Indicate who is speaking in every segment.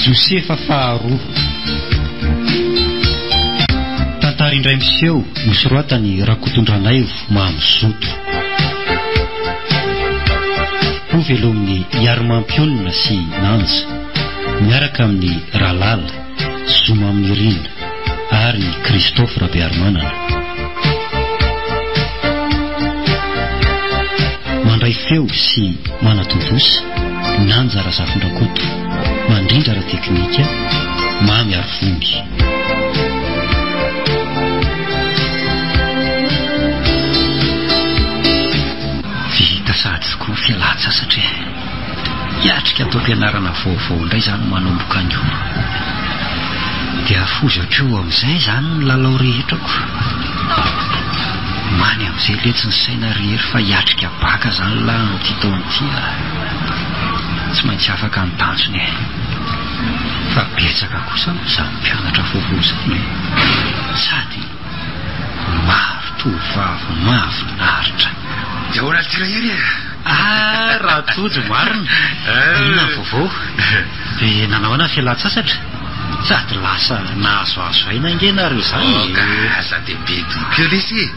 Speaker 1: Josefa faharoa. Tantara indray miseho nosoratany Rakotondranay Mahamozoto. Ho velo amin'ny Iaromampiolona sy Nanja miaraka amin'ny Ralala, Zoma amin'ny Rina ary Christophe Rabearmanana. Mandray feo sy manatontosa Nanja Razafindrakoto, mandrindra ra teknika Mamy Arivongy. Vita sady koa fialan-tsasatra hiatrika atao ampianarana vaovao indray zany manomboka anio. Dia afozatreo amin'izay zany ny lalao rehetrako. Many amin'izay letsy ny saina rehery fa hiatrika baka zany la n'ity taon'ity. Tsy maintsy afaka ny tanjony fa betsaka kosa izany mpianatra vaovao izany. Sady maro tovovavy mahafinaritra.
Speaker 2: Dia ahoana ty rahery
Speaker 1: raha tojo marina. Inona ny vaovao? Dia nanaoana fialan-tsasatra? Sady lasa nahazoazo aina ingenareo zany.
Speaker 2: Asa dia be dikeo lesy.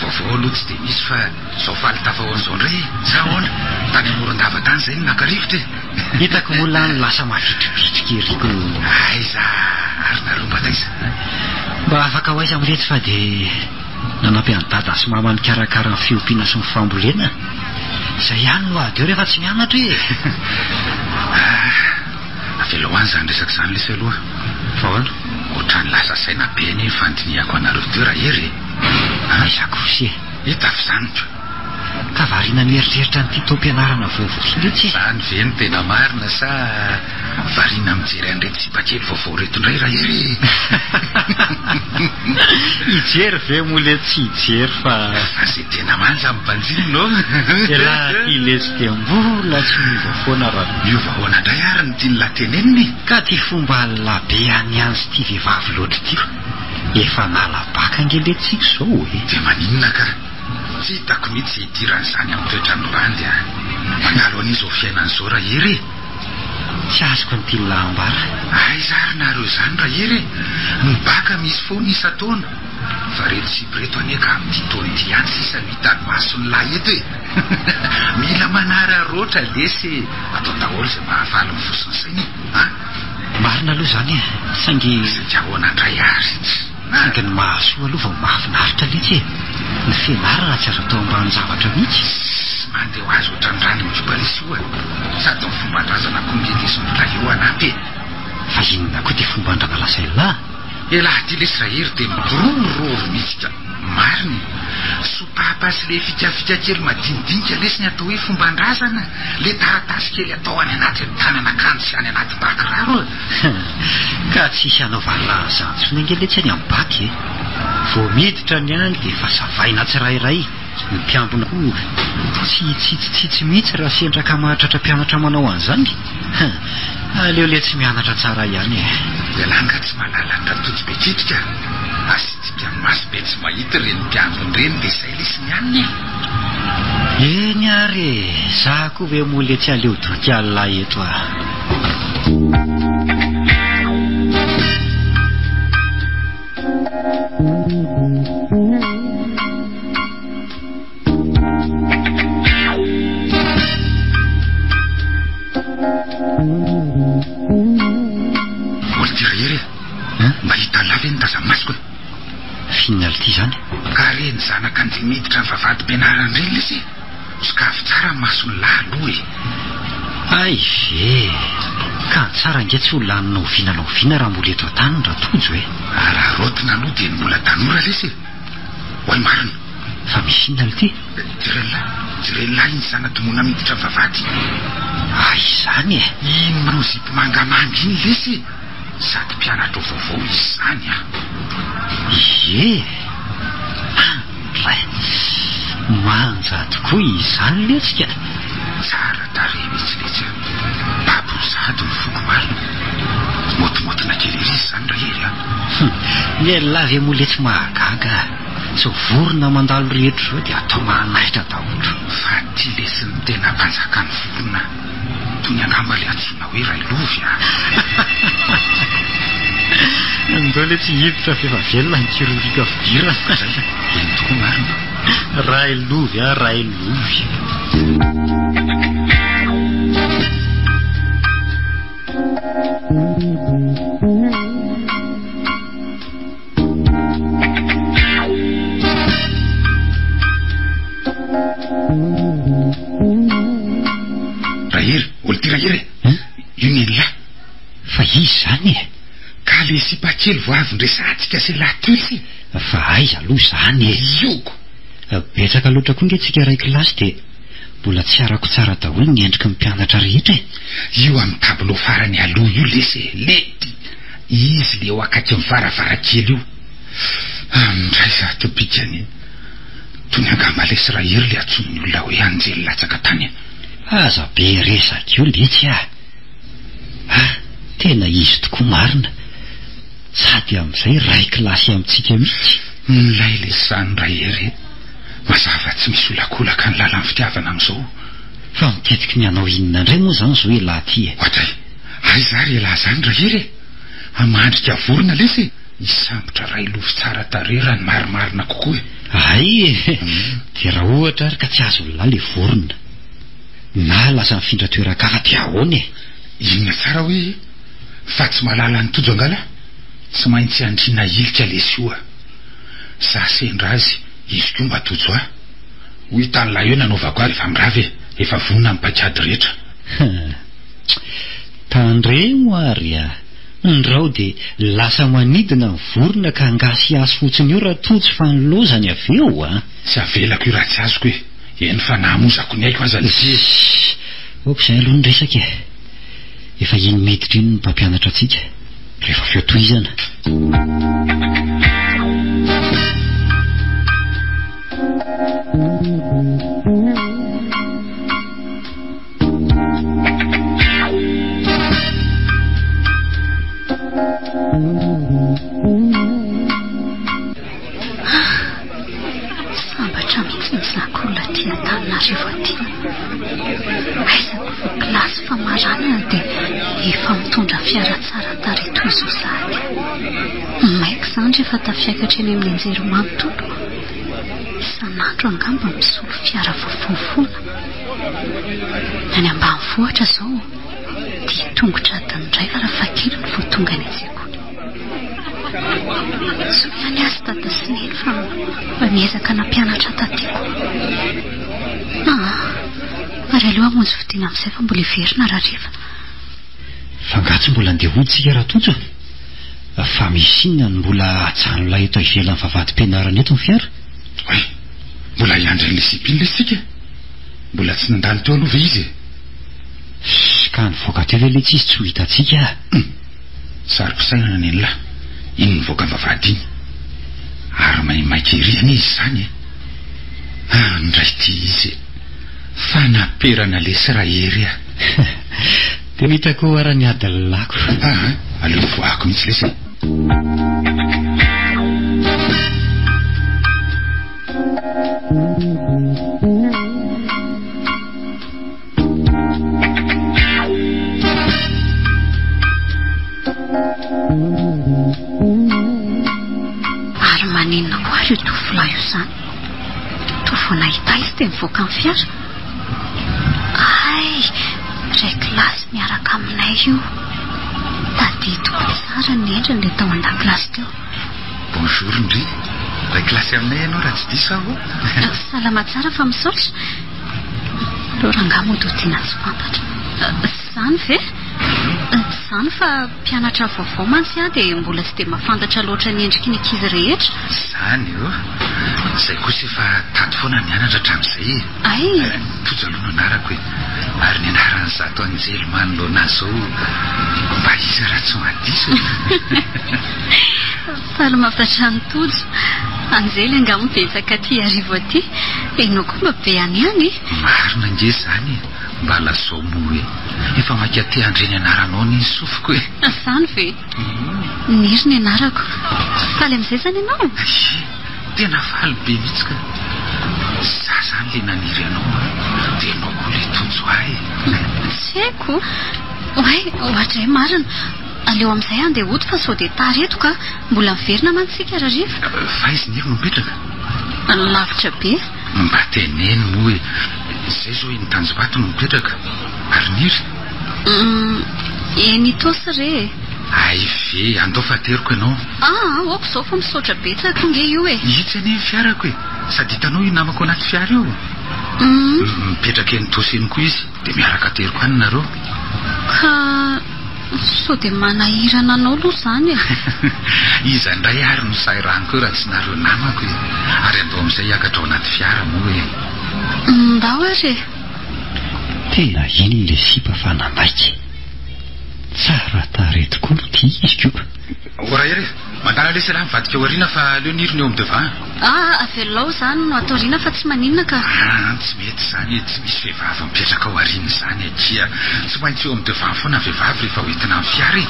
Speaker 2: Vaovao aloha tsy dia misy fa zao faly tafahoan'izao indray. Zahoana tany Morondava tany izay nakarivotra.
Speaker 1: Hitako mola ny lasa mavitrivitrika eriko.
Speaker 2: Aiza ary nareo mba taiza.
Speaker 1: Mba afaka ho aiza amiletsy fa dia nanampy any dada sy mama nikarakara ny fiompiana sy ny fambolena. Izay ihany no ady eo rehefa tsy mianatra e.
Speaker 2: Avela ho any izany resaka izany lesy aloha.
Speaker 1: Fa hoana?
Speaker 2: Ohatrany lasa saina be ny fandiniako anareo teo rahery.
Speaker 1: Aizako sy
Speaker 2: hitafy izany tro.
Speaker 1: Ka variana mieritreritra nyity taom-pianarana vaovao letsy.
Speaker 2: Izany ve no tena marina sa variana mijery an'ireto sipakely vaovao reto indray rahery.
Speaker 1: Hijery ve mola tsy hijery fa
Speaker 2: izay tena manja mimpanjiny no.
Speaker 1: Ela iletsy dia mbola tsy miova foana raha.
Speaker 2: Miova hoana indray ary ny tiany lateneniny.
Speaker 1: Ka ty fomba labe any any sy ty vehivavy loatra ty efa nalabaka angeletsika izao e.
Speaker 2: Dia maninona ka? Tsy hitako mihitsy idiran'izany amin'ny toetrany randy mandalo an'izao fiainan'izao rahery.
Speaker 1: Tsy azoko ny ty lambara.
Speaker 2: Aiza ary nareo izany rahery. Ny baka misy foana isan-taona fa reto sipireto aneka amin'ity taona ity ihany sisa mitany masony lahy eto e. Mila manara-roatra lesy atao daholo izay mahafaly ny fosiny sainy.
Speaker 1: Marina aloha izany e. Saingy
Speaker 2: satria ahoana indray ary
Speaker 1: saingy ny mahasoa aloha vao mahafinaritra letsy e. Ny fianarana tsy azo atao ambany zavatra mihitsy.
Speaker 2: Mandeha ho azy ohatran'ny rano mijobalisiwa sady ny fomban-drazana kombedesy mbola eo anampy.
Speaker 1: Fa inona koa ty fomban-drana lasa ilahy?
Speaker 2: Elahy ty lesy rahery dia mirorororo mihitsy ka mariny. Sopapa sy le fikafika kely madinidinika lesy ny atao hoe fomban-drazana. Le taratasy kely atao any anaty tananakanjo sy any anaty bakiraro.
Speaker 1: Ka tsisy anaovana zantsony angeletsy any amin'ny baky e. Vao miditra ny any dia fa savaina tsirairay. Ny mpiambina koa tsy mihitsy raha sendraka mahatratra mpianatra manao an'izany. Aleo le tsy mianatra tsara ihany e.
Speaker 2: Ialanga tsy malalatra tojo be kitrika. Asitika maso be tsy mahita reny mpiambina reny dia izay lesy mianiny.
Speaker 1: Eny ary za koa ve moa le tsy aleo doka alina eto
Speaker 2: Oly ty rahery mba hita lava eny taza masoko.
Speaker 1: Fihinal ty zany
Speaker 2: ka reny zanaka andeha miditra ny vavahady-pianarana reny lesy sokafy tsara masony lahy aloha e.
Speaker 1: Ay ve ka tsara nge tsy ho lanina oviana raha mbola eto an-tany raha tojo e.
Speaker 2: Raha rotina aloha dia mbola tanora lesy. Hoay marina
Speaker 1: fa misy inona ty?
Speaker 2: Jirelahy iny zana-tomona miditra ny vavahady.
Speaker 1: Ay izany e.
Speaker 2: Iny manao zipo mangamanga iny lesy sady mpianatra vaovao izy zany
Speaker 1: Ie manja tokoa izany letsika.
Speaker 2: Tsara tare mihitsy letsy. Babosady ny foko marina. Motomotina kely izy zany rahery
Speaker 1: ny lavy moa letsy mahagaga. Sao vorona mandalo rehetra zao dia atao mahanaitra daholo.
Speaker 2: Fa ty lesy ny tena mpanjaka ny vorona toy ny angamba le antsoina hoe Railovy
Speaker 1: andao le tsy hiditra fa efa velona ny kirorika fidirana.
Speaker 2: Eny tokoa marina.
Speaker 1: Ray lovy ray lovy.
Speaker 2: Rahery, olo ty Rahery io neny
Speaker 1: fa izy zany e?
Speaker 2: Ka le sipakely vo avy ndresantsika se lately
Speaker 1: fa aiza aloha zany e?
Speaker 2: Ioko
Speaker 1: betsaka loatra koa nge ray kilasy de mbola tsy arako tsara daholo ny endriky ny mpianatra rehetra e.
Speaker 2: Io amin'ny tableau farany aloha io lesy lety izy le eo akaky ny varavarakely io. Ndray za topikany tony angamalesy Rahery le atsony olona hoe Anjely latsaka tany.
Speaker 1: Aza be resaka io letsy tena izy tokoa marina. Sady amin'izay ray kilasy amintsika mihitsy.
Speaker 2: Nilay le sany Rahery mazava tsy misy olakolaka ny lalan'ny fitiavana amin'izao.
Speaker 1: Fa mitetiky ny anao inona indray moa zany zao lahy ty e?
Speaker 2: Ohatray zary lahy zany Rahery mandrika vorona lesy isambotra ray lovy tsara tarera ny marimarina kokoa e.
Speaker 1: Ay de raha ohatra ary ka tsy azo lahy le vorona na lasa mifindra toeran-kafa ty ahoana e?
Speaker 2: Inona tsara hoe fa tsy malala ny tojo angala tsy maintsy andrina ilika lesy io za sendra azy izy ko mba tojo ho hitany lahy eo nanaovako ary efa mirava efa vonona mipakady rehetra.
Speaker 1: Tandremo ary ndrao de lasa manidina ny vorona ka angasy azy fotsiny io raha tojo fa nilozany aveo
Speaker 2: tsy avelako io raha tsy azoko e. Eny fa namozako ny aiko aza lesy.
Speaker 1: Oka izay aloha ny resaka e. Efa iny miditra iny ny mpampianatra atsika rehefa feo tohizana.
Speaker 3: Sambatra mihitsy ny zakolona ty Antananarivo aty. Aizako fa kilasy famarana dia efa mitondra fiara tsara tareto izo sady. Maiko zany rehefa tafiakatra eny amin'ny anjery manontolo. Isan'andro angamba misolo fiara voafonofona. Any ambanivohitra zao dia tongotra adiny indray fa raha fakely ny vao tonga any an-tsekoly. Somihany azy tata sy neny fa miezaka nampianatra tatiko. Ary aleo amonjy fidiana amin'izay fa mbola hiverina raha rehefa.
Speaker 1: Fa ngatsy mbola andeha hoditsika raha tojo fa misy inona ny mbola ajanolay eto ivelan'ny vavahady-pianarana eto ny fiara?
Speaker 2: Oe, mbola hiandry ny sipiny lesika mbola tsy nandalo teo aloha ve izy
Speaker 1: ka nivoaka teo ve le tsy izy tsy ho hitatsika
Speaker 2: saropisainana neny lahy iny nivoaka ny vavahady iny ary maimaiky eriana izy zany ndray ty izy fa naperana lesy Rahery
Speaker 1: dia hitako ara ny ady lako
Speaker 2: aleo voako mihitsy lesy.
Speaker 3: Ary maninona koa ry io tovolahy io zany tovy nahita izy dia mivoaka ny fiara. Ay, ray kilasy miaraka aminay io tadidiko tsara ny endriny le tao an-dakilasy teo.
Speaker 2: Bonjour ndry ray kilasy aminay ianao raha tsy diso aho.
Speaker 3: Salama tsara fa misaotra. Loranga moa do tiana tsy fantatra. Zany ve? Zany fa mpianatra vaovao mantsy dia mbola tsy dia mahafantatra loatra ny endriky ny ankizy rehetra.
Speaker 2: Zany izay kosa efa tato foana nianatra hatramin'izay.
Speaker 3: Ay,
Speaker 2: tojo aloha no anarako ary ny anaran'ny zato Anjely manoloana azy zao mba izy raha tsy mahadiso.
Speaker 3: Faly mampitatra ny tojo. Anjely angamo betsaka aty arivo aty. Enao koa mba be any any.
Speaker 2: Marina nge zany mba lazao moa efa makaty andreny anaranao ny sofiko
Speaker 3: Zany ve? Niry ny anarako. Faly amin'izay zany ianao?
Speaker 2: Tena faly be mihitsy ka. Za zany le naniry anao dia anao koa le tojo ahy.
Speaker 3: Tsy haiko. Oay, ohatray marina. aleo amin'izay andeha oto fa sao dia tareto ka mbola miverina mantsika rariva
Speaker 2: fa izy niry no mipetraka
Speaker 3: lavitra be
Speaker 2: mba teneny moa hoe izay zao ny tanjovato no mipetraka ary niry
Speaker 3: eny tosy re
Speaker 2: ay ve andao fateriko ianao
Speaker 3: oko izao fa misaotra betsaka nge io e
Speaker 2: hitsy ane ny fiarako e sady hitanao io namako anaty fiara io mipetraka eny tosy eny koa izy dia miaraka teriko any nareo
Speaker 3: ka sao dia manahirana anao aloha izany e
Speaker 2: iza indray ary no sairaniko eo raha tsy nareo namako e ary andao amin'izay hiakatra ao anaty fiara moa e
Speaker 3: ndao ary
Speaker 1: tena iny le sipa fa nanaiky tsara tareto koa no ty izy koa
Speaker 2: ora ery mandala lesy raha mivadika ao ariana fa leo niry ny eo amin'ny devant
Speaker 3: avelao izany no atao riana fa tsy maninona ka
Speaker 2: tsy mety izany e tsy misy vehivavy mipetraka ao ariana izany atia tsy maintsy eo amin'ny devant foana vehivavy rehefa hoentina amin'ny fiara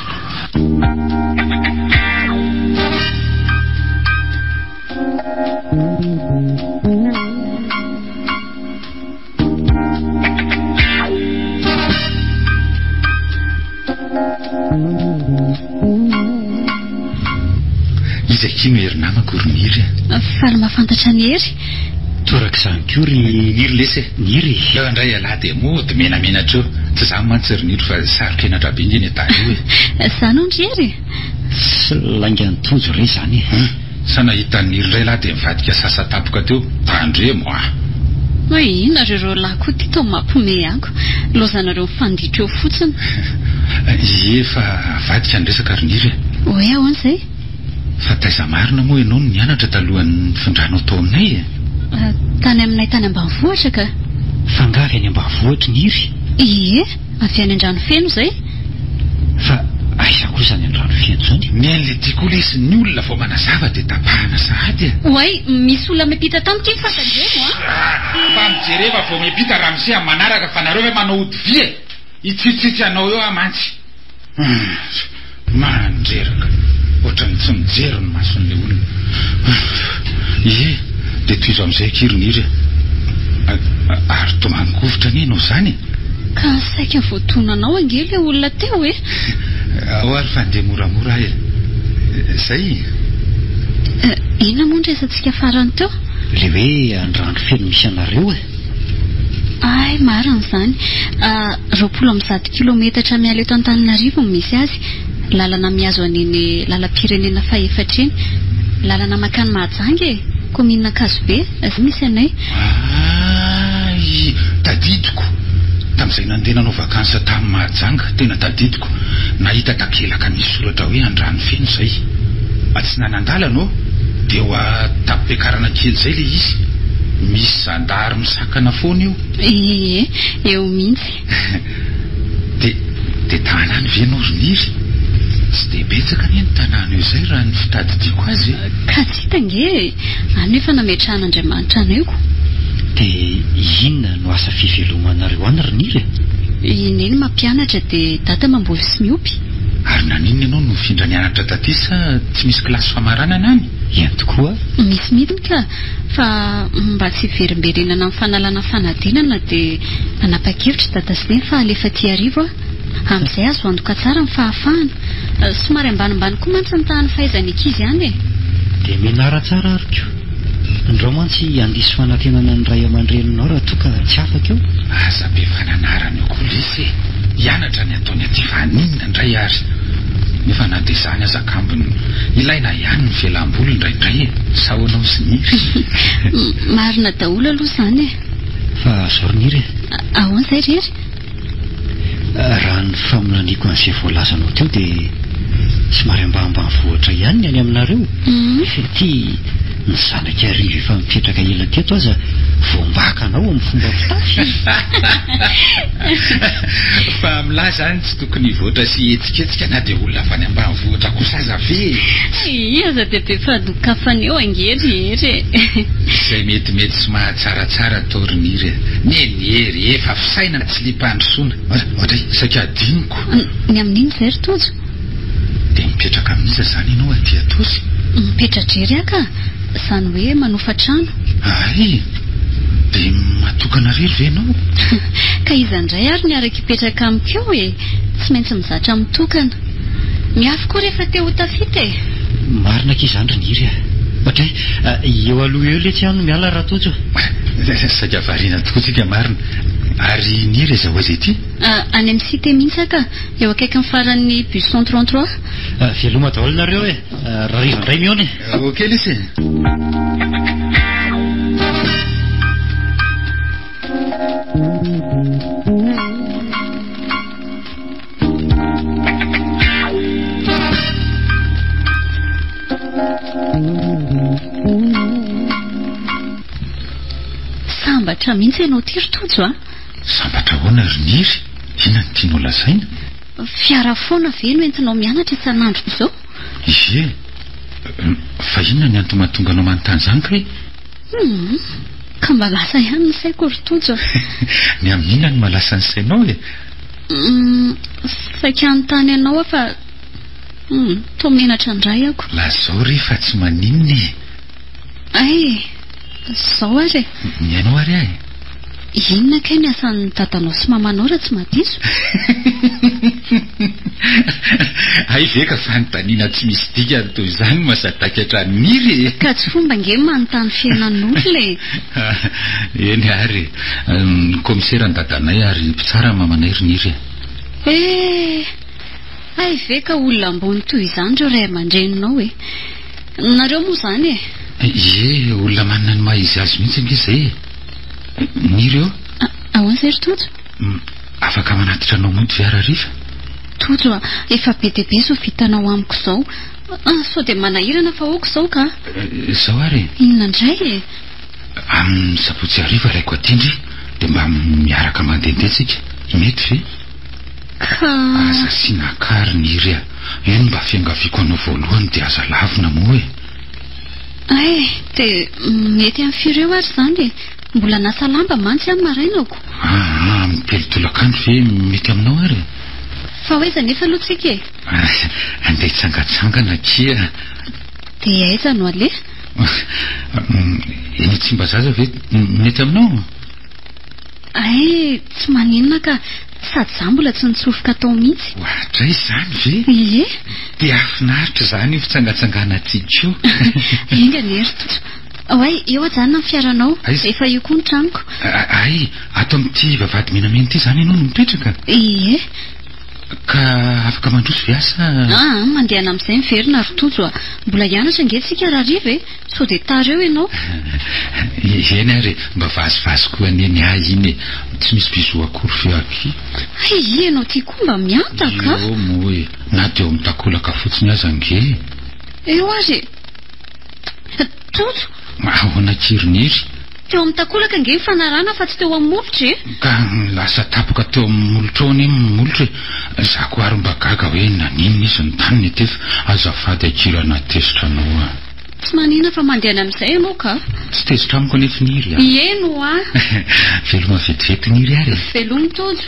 Speaker 2: izay kino hery namako ry niry
Speaker 3: faly mahafantatra ny hery
Speaker 1: toraka izany koa ry niry lesy niry
Speaker 2: leo indray alahy dia mody menamenatra eo tsy izany mantsy ry niry fa saroka enatra be indreny atany io
Speaker 3: e izany ondry hery
Speaker 1: tsy laingany tojo re izany
Speaker 2: sa nahita niry indray lahy dia mivadika sasatapoka teo tandre moa
Speaker 3: hoe inareo lahy koa ty tao mampome ako lozanareo mifanditra eo fotsiny
Speaker 2: efa vadika ny resaka ry niry
Speaker 3: hoe ahoana izay
Speaker 2: fa taiza marina moa ianao no nianatra talohan'ny findranao tao aminay e
Speaker 3: tany aminay tany ambanivohitra ka
Speaker 1: fangavy any ambanivohitra niry
Speaker 3: ie avy any andrano feno izay
Speaker 1: fa aiza koa izany andrano feno izany
Speaker 2: miain'le tiako le sy ny olona vao manazava dia tapahana sahady
Speaker 3: oay misy olona mipita tamiko iny fantandremo
Speaker 2: mba mijereva vao mipita raha misy amin'ny manaraka fa nareo hoe manao ody vy e itsitsitsy anao eo amantsy mandreraka ohatrany tsy mijery ny mason'le olona dia toizo amin'izay kironiry ary tomangovotra ny enao izany
Speaker 3: ka saika voatonanao ange le olona teo e
Speaker 2: ao ary fandeha moramora e zay
Speaker 3: inona moa nresantsika farany teo
Speaker 1: le hoe andrano feno misy anareo e
Speaker 3: ay marina izany 20 kilometatra miala eto Antananarivo no misy azy lalana miazo an'iny lalam-pirenena faefatra eny lalana makany Mahajanga e komina Kazobe azy misy anay
Speaker 2: tadidiko tamin'izay nandeha nanao vakansa tamin'ny Mahajanga tena tadidiko nahita takelaka misy soratra hoe andrano feno izay tsy nanandalana dia ho tapipekarana kely izay le izy misy zandary misakana foana io
Speaker 3: eo mihitsy
Speaker 2: dia tanany venao ry niry tsy dia betsaka ny ny tanàna io izay raha ny fitadidiako azy
Speaker 3: ka tsy hitange any efa nametrahan'Andriamanitra anaiko
Speaker 1: dia inona no asa fivelomanareo any ry niry
Speaker 3: ineny mampianatra dia data mamboly sy miopy
Speaker 2: ary naninona ianao no mifindra nianatra taty sa tsy misy kilasy famaranana any
Speaker 1: ihany tokoa
Speaker 3: misy midiny ka fa mba tsy verimberenana amin'ny fanalana fanadinana dia nanapa-kevitra data sy ny fa alefa ty arivo amin'izay azo andoka tsara ny fahafahana somary ambanimbany koa mantsy ny tahany fahaizany ankizy ihany e
Speaker 1: dia menara tsara ariko andreo mantsy andiso fanantenana ny ray aman-dreninao raha toa ka tsy afaka eo
Speaker 2: aza be fananarana eo koa lesy hianatra ny ataony aty vaninina indray ary nefa na dia izany azakambony ilaina ihany ny fialam-boly indraindray e sahoanao sy niry
Speaker 3: marina daholo aloha izany e
Speaker 1: fa zao ry niry
Speaker 3: ahoana izay rery
Speaker 1: raha ny famolaniko an'izay voalazanao teo dia somary ambanivohitra ihany ny any aminareo ty ny zanaka arivo efa mipetraka ela teto aza voambaka anao amin'ny fomba fitafy
Speaker 2: fa milahy zany tsy tokony hivoatra sy etsiketsika na dia olona avy any ambanivohitra kosa aza ve
Speaker 3: aza dia be fadokafany eo angery ery
Speaker 2: izay metimety sy mahatsaratsara tao ry niry nyery efa fisaina tsy limpandrosoana ohatra saika adiniko
Speaker 3: ny amin'iny izay ry tojo
Speaker 2: dia mipetraka amin'iza izany ianao aty atosy
Speaker 3: mipetra-drery aka izany hoe manofa trano
Speaker 2: ay dia matokana rery ve ianao
Speaker 3: ka iza indray ary niaraka hipetraka amiko eo e tsy maintsy mizatra mitokana miafy koa rehefa teo ho tafita e.
Speaker 1: Marina k'izany ry Niry Batray eo aloha eo le tsy ano miala raha tojo
Speaker 2: saika variana tokoa tsika Marina. Ary Niry zao aiza ity?
Speaker 3: Any amin'ny cité mihitsy ka eo akaiky ny faran'ny bus 133.
Speaker 1: Fialoma daholo nareo e. Raha riva indray miona e.
Speaker 2: Okey lesy.
Speaker 3: Sambatra mihitsy ianao ty ry Tojo a?
Speaker 2: Sambatra hoana ry Niry? Inona no tianao lazaina?
Speaker 3: Fiara foana ve no entinao mianatra isan'andro izao?
Speaker 2: Ie. Fa inona ny antony mahatonga anao manontany izany kay?
Speaker 3: Ka mba lasa ihany ny saiko ry Tojo.
Speaker 2: Ny amin'inona no malasa ny sainao e?
Speaker 3: Saika anontany anao fa toa menatra indray ako.
Speaker 2: Lazao ry fa tsy maninona e.
Speaker 3: Ay, zao ary.
Speaker 2: Miainao ary ahy.
Speaker 3: Inona kay ny asan'ny dadanao sy mamanao raha tsy madiso?
Speaker 2: Ay ve ka fanontaniana tsy misy dika toy izany mahasadakatra Niry.
Speaker 3: Ka tsy fomba nge manontany fiainan'olona e.
Speaker 2: Eny ary komisera ny dadanay ary mpitsara mamanay ry Niry.
Speaker 3: Ay ve ka olona ambony toy izany reo ray aman-dreninao e. Nareo moa izany e.
Speaker 2: Ie, olona manana ny maha-izy azy mihitsy nge izay e. Niry eo?
Speaker 3: Ahoana izay ry Tojo?
Speaker 2: Afaka manatitra anao mody ve arariva?
Speaker 3: Tojo efa be dia be so vitanao amiko izao. Sao dia manahirana fa aoako izao ka.
Speaker 2: Izao ary?
Speaker 3: Inona indray e?
Speaker 2: Amin'ny sabotsy hariva raiko atindry dia mba miaraka mandehandetsika. Mety ve? Aza sinakary Niry a. Eny mba fiangaviako anao voalohany dia aza lavina moa e.
Speaker 3: Ay, dia mety amin'ny fireo ary izany e. Mbola nasa lamba mantsy amin'ny marainako.
Speaker 2: Mitelo tolakandro ve mety aminao ary?
Speaker 3: Fa hoaiza nefa aloha tsika e?
Speaker 2: Andeha hitsangatsangana kia.
Speaker 3: Dia aiza no aleha?
Speaker 2: Eny Tsimbazaza ve mety aminao?
Speaker 3: Ay, tsy maninona ka sady za mbola tsy nitsofoka tao mihitsy.
Speaker 2: Ohatra izany ve?
Speaker 3: Ie.
Speaker 2: Dia afinaritra izany io fitsangatsangana antsika io.
Speaker 3: Engany ery Tojo. Oay, eo ajanona ny fiaranao. Efa io koa ny tranoko.
Speaker 2: Ay, ato amin'ity vavahady menamena ity izany ianao no mipetraka?
Speaker 3: Ie.
Speaker 2: Ka afaka mandroso ve asa?
Speaker 3: Mandehana amin'izay miverina ry Tojo. Mbola hianatra nge tsika raha riva e. Sao dia tareo ianao.
Speaker 2: Eny ary mba vazivazy koa aneny ahy iny e. Tsy misy bizo akory feo aky.
Speaker 3: Ay, ianao ty koa mba miantaka.
Speaker 2: Io moa e. Na dia eo mitakolaka fotsiny aza nge.
Speaker 3: Eo ary. Tojo.
Speaker 2: Ahoana ky ry Niry?
Speaker 3: Teo amin'ny takolaka nge fanarana fa tsy teo amin'ny molotra e.
Speaker 2: Ka lasa tapoka teo amin'ny molotra ao ane molotra e. Za ko ary mba gaga hoe naninona izy ny taniny tefa azafady akirana tezitra anao a.
Speaker 3: Tsy manina fa mandehana amin'izay ianao ka.
Speaker 2: Tsy tezitra amiko anefa Niry a.
Speaker 3: Ieno a.
Speaker 2: Veloma vetivety Niry ary.
Speaker 3: Veloma Tojo.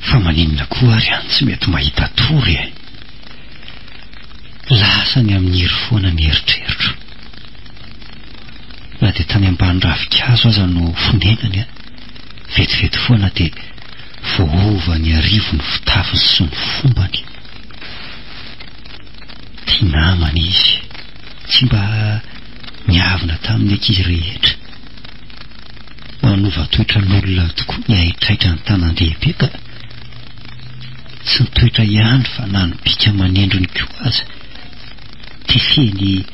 Speaker 1: Fa maninona koa ary any tsy mety mahita tory e. Lasany amin'ny hery foana ny eritreritro. Raha dia tany ambany ravikazo aza no fonenany a. Vetivety foana dia voova ny arivo ny fitafiny sy ny fombany. Tia namana izy. Tsy mba miavina tamin'ny ankizy rehetra. Manova toetra n'olona tokoa ny ahaitraitra ny tanan-dehibe ka tsy nitoetra ihany fa na ny bika manendro ny koa aza. Tifeny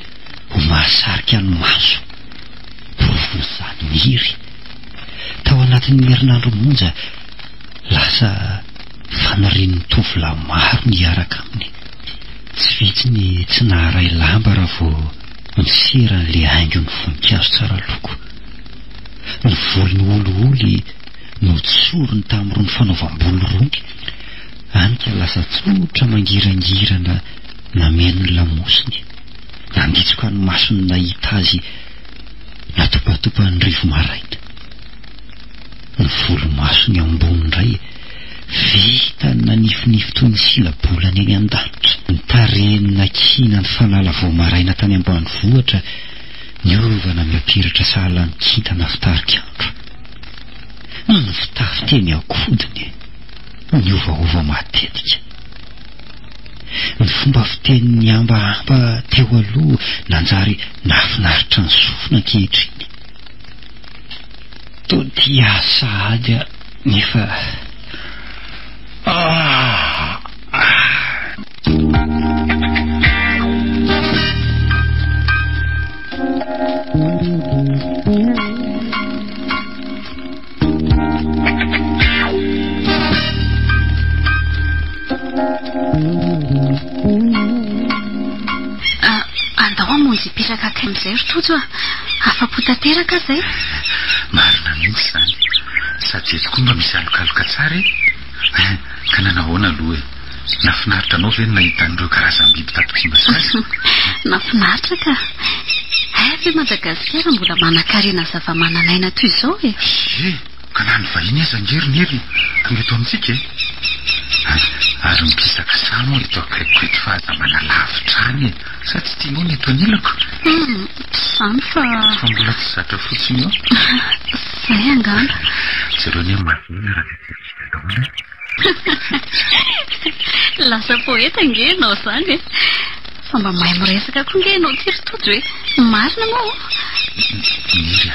Speaker 1: ho mahasarika ny maso. Provon'izany Niry. Tao anatin'ny herinandro monja lasa fanarian'ny tovolahy maro niaraka aminy. Tsy vitsy ny tsy naharay lamba raha vao nisera n'le haingony voninkazo tsara loko. Ny volony olioly no tsorony tamin'irony fanaovam-bolo rony. Any ka lasa tsotra mangirangirana nameno ny lamosiny. Nanditsoka ny masony nahita azy natopatopa ny rivo maraina. Ny volo masony ambony indray vita nanifinify toy ny silabolana eny an-danitra. Ny tarenina kina ny fanala vao maraina tany ambanivohitra niovana miapiratra sahala ny kintana fitarikandro. Ny fitafy teny akodiny niovaova matetika. Ny fomba fitenin'ny ambaamba teo aloha nanjary nafinaritra ny sofina ankehitriny. Todia sady nefa
Speaker 3: andao moizy piraka akay am'izay rotojo afa-po tanteraka zay.
Speaker 2: Marina mihitsy zany, sady tokoa mba misy alokaloka tsara ka nanahoana aloha nafinaritra anao ve nahita an'ireo karazam-biby tato-kimba sazy?
Speaker 3: Nafinaritra ka ve Madagasikara mbola manan-karena zava-mananaina toy izao
Speaker 2: ka na ny vahiny aza ngeriny ery tonga eto amintsika ary mipisaka samo eto akaiko eto fahazamana lavitra any sa tsy tianao ny eto anilako?
Speaker 3: Samy fa
Speaker 2: mbola tsy zatra fotsiny eo.
Speaker 3: Zay angamba
Speaker 2: zareo ny amavina raha
Speaker 3: lasa poeta ngenao zany fa mba mahay miresaka koa ngenao ty rotojo marina moa
Speaker 2: miry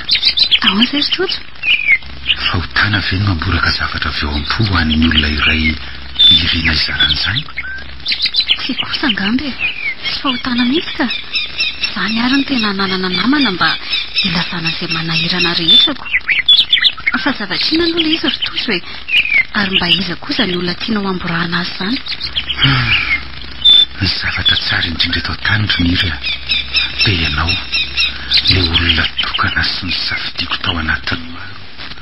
Speaker 3: ahoana zay rotojo?
Speaker 2: fahotana ve no mamboraka zavatra avy eo am-po hoan'ny olona iray irina izaran'izany?
Speaker 3: Tsy kosa angamba tsy fahotana mihitsy ka zany ary ny tena nanana namana mba ilazana izay manahirana rehetrako. Fa zavatrina aloha le izy rotojo ary mba iza kosa ny olona tianao amborahana azy zany.
Speaker 2: Ny zavatra tsara indrindra eto an-tany roniry dia ianao le olona tokana sy ny safidiako tao anatiny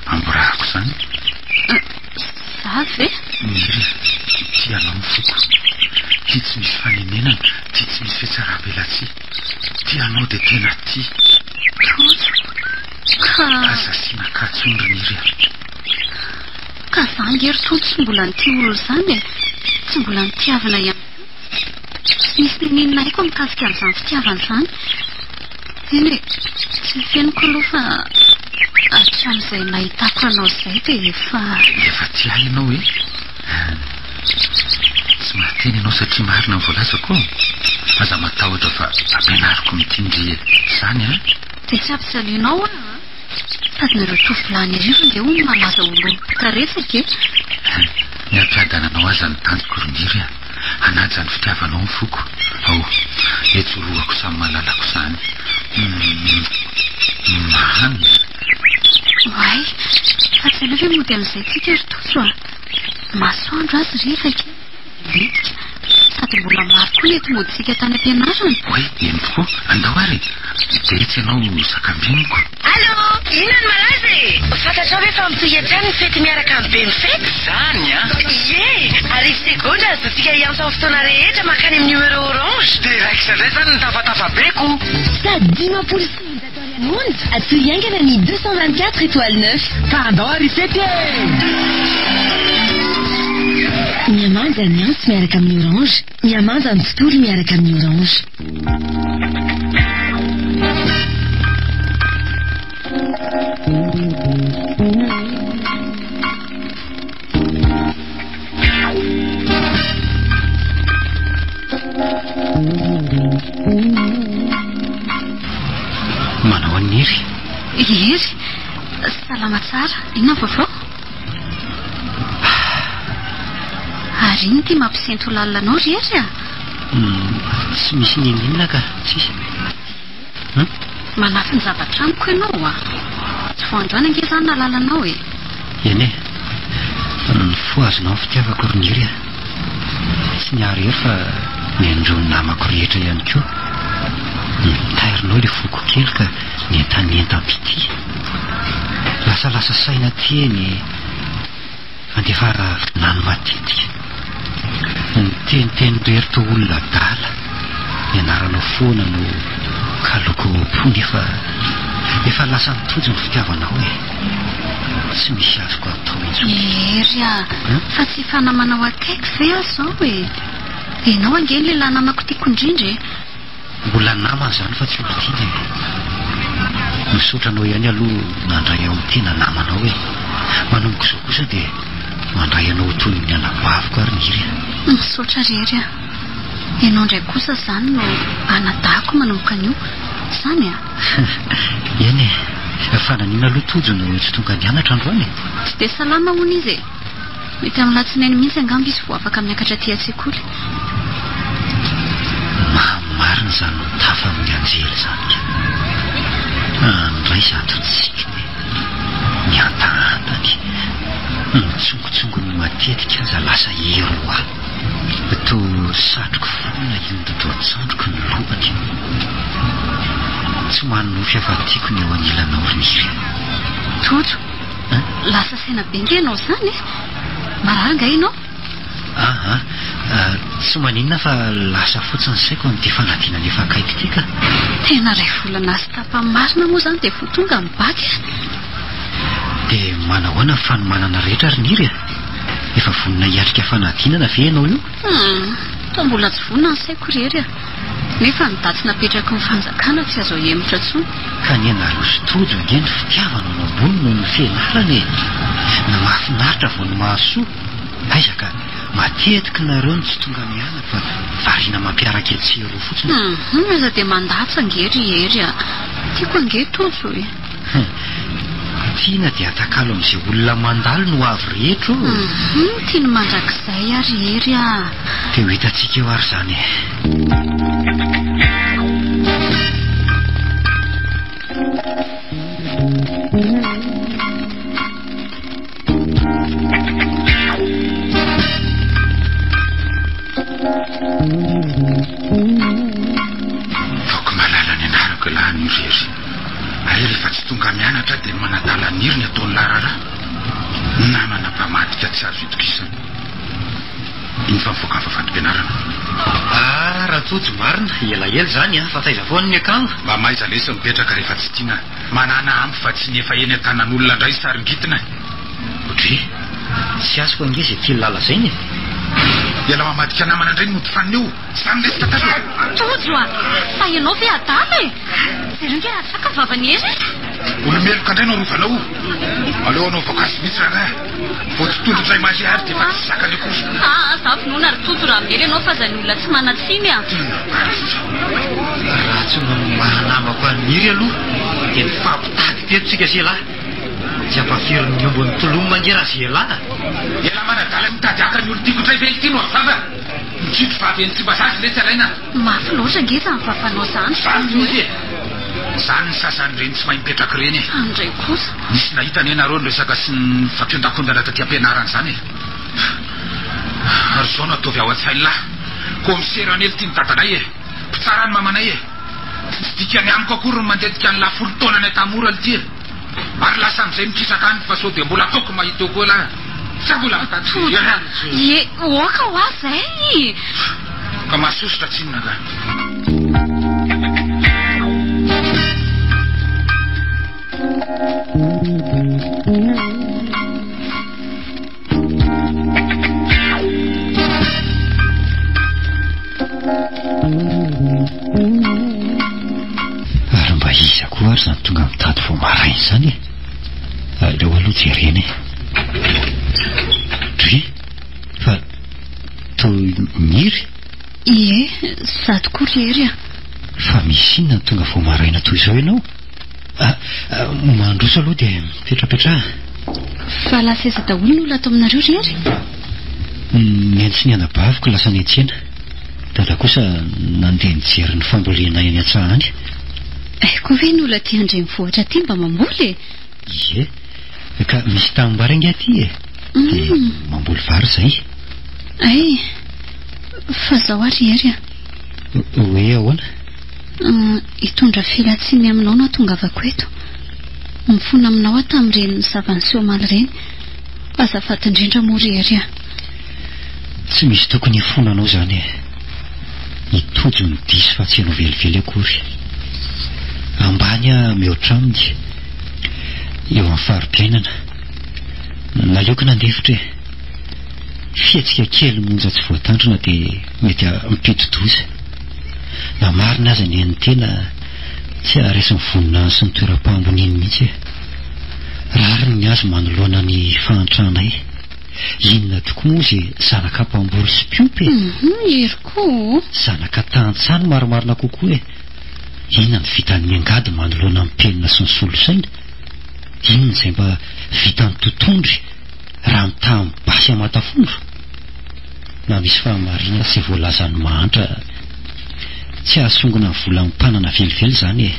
Speaker 2: amborahako zany.
Speaker 3: Za ve?
Speaker 2: Miry tianao mifoko, tia tsy misy fanenenana, tia tsy misy fetsarabelatsy, tianao dia tena tia aza siana katsony roniry
Speaker 3: ka zany erotojo tsy mbola nytia olona zany tsy mbola nitiavana ihany. Misy nenenina haiko mikasika amin'izany fitiavana zany. Eny tsy feniko aloha fa hatramin'izay nahitako anao izay dia
Speaker 2: efa tia ianao tsy mahateny ianao satria marina ny voalaza koa aza matahotra fa ampianariko mitindry zany
Speaker 3: dia tsy ampisalenao sady nareo tovolahy arivo dia ho malaza olom-pikaretsaka
Speaker 2: ny ampiadananao aza ny tanjoko roniry anaja ny fitiavanao mifoko ao etsoroako samy malalako zany mahany
Speaker 3: ay fa tsy hainao ve mody amin'izay tsika rotojo masoandro azy rehefa letika sady mbola maro koa nety moditsika tany ampianarana.
Speaker 2: oe eny tokoa andao ary dia etsy ianao sakambiniko.
Speaker 4: Allo, inona ny malaza fantatrao ve fa mitohy-atrany ny fety miaraka amin'ny be mifety
Speaker 1: zany
Speaker 4: ary segondra azotsika hiantso amin'ny fotoana rehetra makany amin'ny numéro orange
Speaker 1: dia raikisa indray zany ny tafatafabeko
Speaker 4: sady 10 monja atoy iaingana ny 224 étoile 9
Speaker 1: ka andao ary fety
Speaker 4: miamanja ny antso miaraka amin'ny orange miamanja ny tontolo miaraka amin'ny orange.
Speaker 1: manao aniry
Speaker 3: iry salama tsara inona vaovao ary iny ty mampisento lalanao rehetra
Speaker 1: tsy misy ninina ka tsisy
Speaker 3: manafy ny zavatra amiko ianao tsy voandroana nge zany nalalanao
Speaker 1: eny ny foazonao ny fitiavako roniry tsy niary ery fa miandreo ny namako rehetra ihany koa nitairinao le foko kely ka nentanentam-pity lasalasa saina teny andefa nano matetika ny teniteny rery to olona dala ny anaranao foana no kaloko po nefa efa lasa mitojo ny fitiavanao e. Tsy misy azoko atao intsony.
Speaker 3: Ery a, fa tsy fanamanao akaiky ve aho zao e? Enao ange ny lehilahy namako tiako indrindra e.
Speaker 1: Mbola namana zany fa tsy olontiana e. Misotranao ihany aloha nandray ao amin'ny tena namanao e. Manomboka izao kosa dia mandray anao toy ny anabaviko ary niry.
Speaker 3: Misaotra rery a. Ianao indray kosa zany no anadahako manomboka an'io. Zany a.
Speaker 1: Eny e, fa nanina aloha tojo no tsy tonga nianatra androany.
Speaker 3: Tsy dia salama hono izy e. Mety amin'ny latsinainy mihitsy angamba izy vao afaka miakatra aty an-tsekoly.
Speaker 1: Marina zany no tafa amin'ny anjely zany. Andray zato tsikiny miantaandany mitsongotsongony matetika za lasa eroa to satroko fona indodro atsandroko ny lohany. Tsy manofy afa tiako ny eo anilanao riry.
Speaker 3: Tojo, lasa saina benga ianao zany e. Maranga ianao? Tsy maninona fa lasa fotsiny saiko n'ity fanadinana efa akaiky ity ka. Tena ray volana sy tapa-marina moa zany dia votonga mibaky.
Speaker 1: Dia manahoana fanomanana rehetra ry niry a? Efa vonina hiatrika fanadinana ve ianao io?
Speaker 3: Toa mbola tsy vonina ny saiko rery a. Nefa nidatsy napetraka ny fanjakana tsy azo hemotra intsony.
Speaker 1: Ka ny anareo sy tojo nge ny fitiavana no ambony noho ny fianarana e. Na mahafinaritra vao ny mahasoa. Aizaka matetika nareo no tsy tonga mianatra fa variana mampiaraka etsy roa fotsiny.
Speaker 3: Aza dia mandatsa angery ery a. Tiako ange tojo e.
Speaker 1: Tiana dia atakalo amin'izay olona mandalo no avy rehetra o.
Speaker 3: Tiany mandrakizay ary ery a.
Speaker 1: Dia ho hitantsika eo ary zany e.
Speaker 2: Faoko malala ny anarako lahany io rery. Ary rehefa tsy tonga mianatra dia manadala niry ny ataony larara. Namana mpamadika tsy azo itokisana. Iny fa mivoaka amin'ny fafantom-pianarana.
Speaker 1: Raha tojo marina, elaela zany a, fa taiza foana ny akamo.
Speaker 2: Mba maiza lesa mipetraka rehefa tsy tiana. Manana ampy fa tsy nefa eny an-tanan'olona indray saringitina.
Speaker 1: Ohatry tsy azoko ange izay tia lala zay ny.
Speaker 2: Ela mamadika namana indray no motifanina eo. Samy lesika tazo.
Speaker 3: Tojo a, fa ianao ve adala e? Zerenge atsaka vavany ery.
Speaker 2: Olomeloka indray no rovanao. Aleo anao voankazo mihitsy raha. Vao tsy tondro indray mazy ary dia efa tsy zakany kosa.
Speaker 3: Za finoana ary tojo raha mery ianao fa zany olona tsy manatsiny a.
Speaker 1: Raha tsy manamako aniry aloha dia mifampitady tetontsika zelahy. Tsy ampafiry ny ombon'ny tolomo mangera zelahy.
Speaker 2: Ela manadala mitady aka ny olo tiako indray ve ity no avava. Mijitro vavy eny tsy mbazazy le tsy alaina.
Speaker 3: Mafy loatra nge zany fafanao zany.
Speaker 2: Zany izy e. Zany ny sasany reny tsy mahay mipetraka reny.
Speaker 3: Andray kosa.
Speaker 2: Nisy nahita ny anareo ny resaka sy ny fampiondakondana taty ampianarana zany e. Ary zao no ataovy ao an-tsainy lahy. Komisera anely tia nidadanay e. Mpitsara ny mamanay e. Tsy dikany amiko akory no mandetika ny lafolo taona ny tamora ity e. Ary lasa amin'izay mitrisaka any fa sao dia mbola ataoko mahita eo koa lahy. Sa mbola
Speaker 3: Ye, oaka ho azay.
Speaker 2: Ka mahasositra tsinona ka.
Speaker 1: Ary mba iza koa ary zany tonga mitady vao marainy zany e. Aleo aloha jereny e. Dry fa to niry.
Speaker 3: Ie, sady koa rery a.
Speaker 1: Fa misy inona tonga vao maraina toy izao ianao? Mandroso aloha dia mipetrapetraha.
Speaker 3: Fa lasa aiza daholo ny olona ato aminareo rery?
Speaker 1: Miantsy ny anabaviko lasa ny antsena. Dada kosa nandeha nijery ny fambolena eny an-tsahany.
Speaker 3: Koa ve ny olona tia andre mivoatra aty mba mamboly e?
Speaker 1: Ie, ka misy tanimbary ange aty e. Dia mamboly vary zay.
Speaker 3: Fa zao ary ery a.
Speaker 1: Hoe ahoana?
Speaker 3: Hitondra filatsiny aminao no atongavako eto. Mifona aminao aho tamin'ireny zavany somaly ireny. Azafady indrindra moa rery a.
Speaker 1: Tsy misy tokony hifonanao zany e. Hitojo ny diso fa tsy hanao velively akory. ambany mihoatra aminy eo amin'ny fari-piainana naleoko nandefitra fietsika kely monja tsy voatandrina dia mety mipidi-doza na marina aza ny eny tena tsy aresin'ny vonina sy ny toeram-pahamboniany mihitsy rariny ny azo manoloana ny fahantrahanay inona tokoa moa izay zanaka mpambory sy mpiompy
Speaker 3: eriko
Speaker 1: zanaka tantsany maromarina kokoa inona ny vitan'ny angady manoloana amin'ny penina sy ny solosaina inona izay mba vitan'ny totondry raha mitahany basy amatafondro na misy fahamarina sy voalazany mahantra tsy ahasongona ny vola mpanana velively zany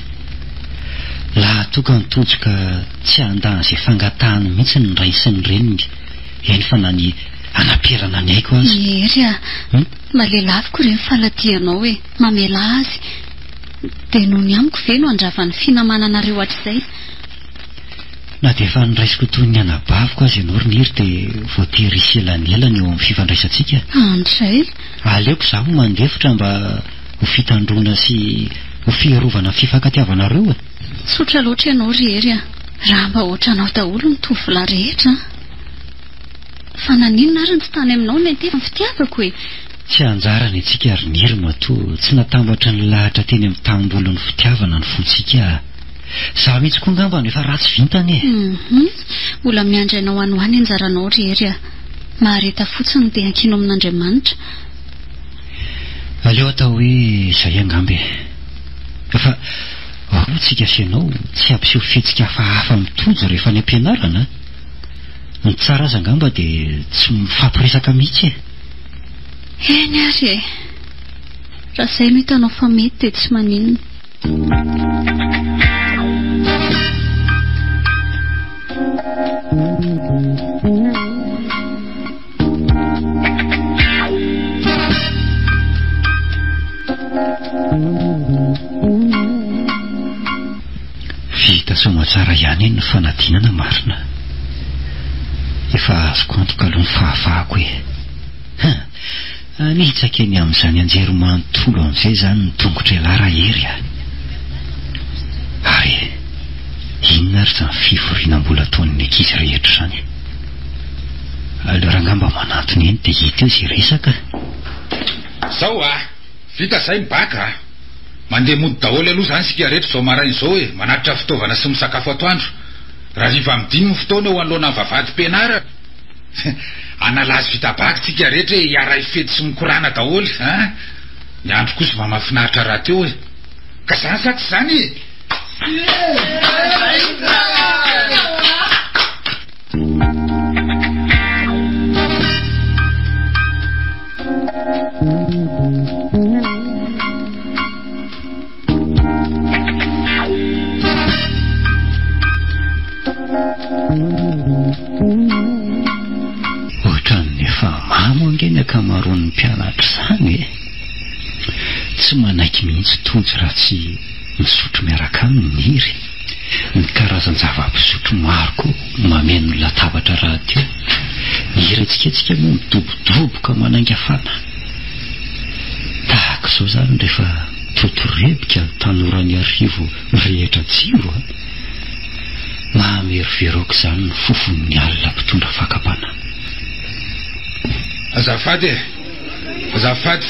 Speaker 1: laha toka nitojoka tsy handany izay fangatahany mihitsy ny ray sy ny reniny eny fa na ny anaperana ny aiko azy
Speaker 3: ery malelaviko ireny faladianao mamela azy dia noho ny amiko ve no andravan'ny finamananareo hatr'izay
Speaker 1: na dia efa niraisiko toy ny anabaviko azy ianao riniry dia voatery isy elanelany eo amin'ny fifandraisantsika
Speaker 3: andray
Speaker 1: aleoko zaho mandefitra mba ho fitandrona sy ho fiarovana fifankatiavanareo
Speaker 3: tsotra loatra ianao rery raha mba ohatranao daholo mitovy rehetra fa naninona ary ny tsy tany aminao ny antefany fitiavako
Speaker 1: tsy anjarany antsika riniry matoa tsy natambatra ny lahatra teny amin'ny tambolo ny fitiavana ny fontsika za mihitsy koa ngamba efa ratsy vintany
Speaker 3: mbola miandrainao anoany anjaranao rery mahareta fotsiny dia ankino amin'Andriamanitra
Speaker 1: aleo atao hoe izay angambe fa tsika asianao tsy ampiseho fihetsika hafahafa mitojo rehefa ny ampianarana ny tsara azy angamba dia tsy mifampiresaka mihitsy
Speaker 3: eny ary raha izay no hitanao fa mety dia tsy maninona
Speaker 1: vita somatsara ihany ny fanadinana marina efa azoko antoka aloha ny fahafahako nihitsaka eny amin'izany anjery manontolo amin'izay zany ny tongotra elara hery ary inona ary zany fivoriana-mbola ataon'ny ankizy rehetra zany aleo rangamba manantony eny dia hita eo izay resaka
Speaker 2: zao vita zay mibaka mandeha mody daholo aloha zany sika rehetra zao maraina izao manatitra fitaovana sy misakafo atoandro raha riva midiny ny fotoana eo anoloana ny vavady penara analazy vita baka tsika rehetra hiara ifety sy mikorana daholo ny andro kosa mba mahafinaritra raha teo ka zany saky zany
Speaker 1: ohatran'ny efa mamo angeny akamaroan'ny mpianatra zany tsy manaiky mihitsy tojo raha tsy misotro miaraka aminy niry ny karazan-java-pisotro maro koa mameno latabatra raha teo nirentsikatsika moa midobodoboka manainga fana tahaka izao zany rehefa totorebika tanorany arivo rehetra jiro mahameroveroko zany ny fofon'ny alina mpitondra fakapana
Speaker 2: azafady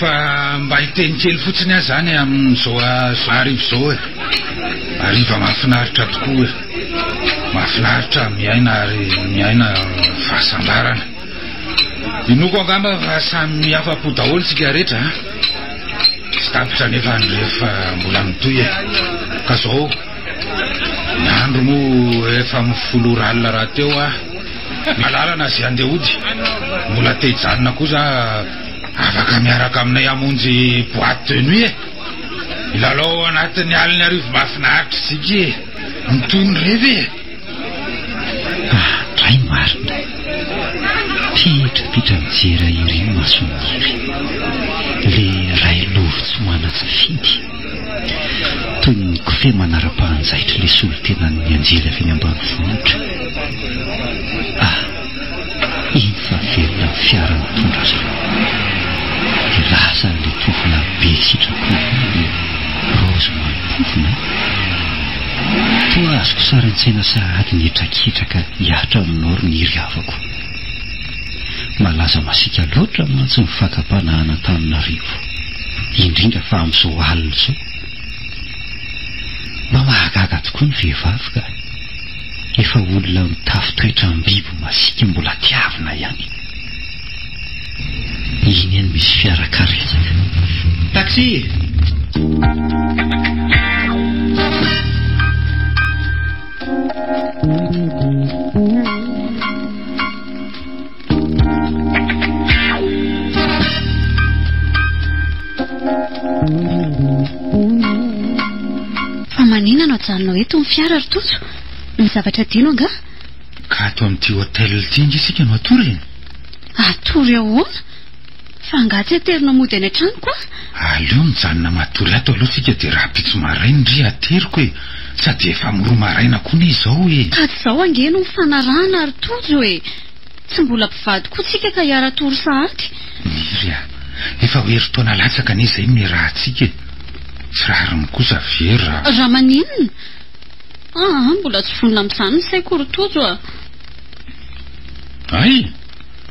Speaker 2: fa mba hiteny kely fotsiny azy zany amin'izao arivo zao ariva mahafinaritra tokoa mahafinaritra miaina ary miaina fahasambarana inoko angamba fa samy miafa-po daholo tsika rehetra sy tapitra nefa rehefa mbola mitoy ka zao ny andro moa efa mifolo ralina raha teo malalana zay andeha ody mbola tehijanona kosa afaka miaraka aminay amonjy boîte de nuit ilalao anatin'ny aliny arivo mahafinaritra sika mitoy ny revy
Speaker 1: ray marina pitrapitra mijera iry masoniry le ray lovo tsy manasafidy toy ny kofe manara-pahanjaitra le solo-tenan'ny anjely avy ny ambanivohitra iny fa velona ny fiara mitondra azy le lasa le tovona be sitrapo le rozy manopofona toa azoko saran-tsaina sahady nihetrakitraka hiatra aminao ry niry havako. Malaza masika loatra mantsy ny fakam-panahana Antananarivo, indrindra fa amin'izao alina izao. Mba mahagaga tokoa ny vehivavy ka efa olona mitafy toetra ambibo masika mbola tiavina ihany. Iny eny misy fiarakaretsaka. Taxi!
Speaker 3: Fa manina no ajanonao eto ny fiara ry Tojo? Ny zavatra tianao anga?
Speaker 2: Ka ato amin'ity hotely ity ingy isika no atory.
Speaker 3: Atory ahoana? Fa angatsy aterinao mody any an-trano koa?
Speaker 2: Aleo mijanona matory ato aloha sika dia raha pitso maraina ndry ateriko e. Sady efa moro maraina koa ny izao e.
Speaker 3: Ka zao angeno mifanarahana ry Tojo e. Tsy mbola mpivady koa tsika ka hiara tory sahady.
Speaker 2: Niry a, efa hoeri-taona latsaka ne izay ny raha tsika e. Tsy rariny kosa vera.
Speaker 3: Raha maninona? Mbola tsy vonona amin'izany ny saiko ry Tojo a.
Speaker 2: Ay,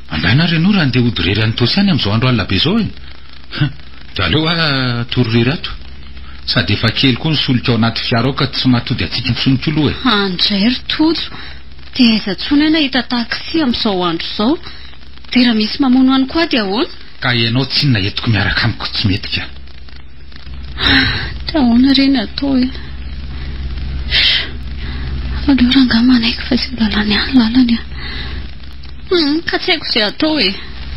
Speaker 2: andana reno raha andeha hodirery any Tosiany amin'izao andro alina be izao e. Dia aleo tororery ato. Sady efa kely koa ny solika ao anaty fiara ao ka tsy matody atsika misonika aloha e.
Speaker 3: Andray ry Tojo, dia aiza tsony ana hita taxi amin'izao andro izao. Dia raha misy mamono any koa dia ahoana?
Speaker 2: Ka ianao tsy nina entiko miaraka amiko tsy mety ka.
Speaker 3: Dia ahoana reny atao e. Aleo ranga manaiky fa izay lalany any lalany a. Ka tsy haiko izay atao e.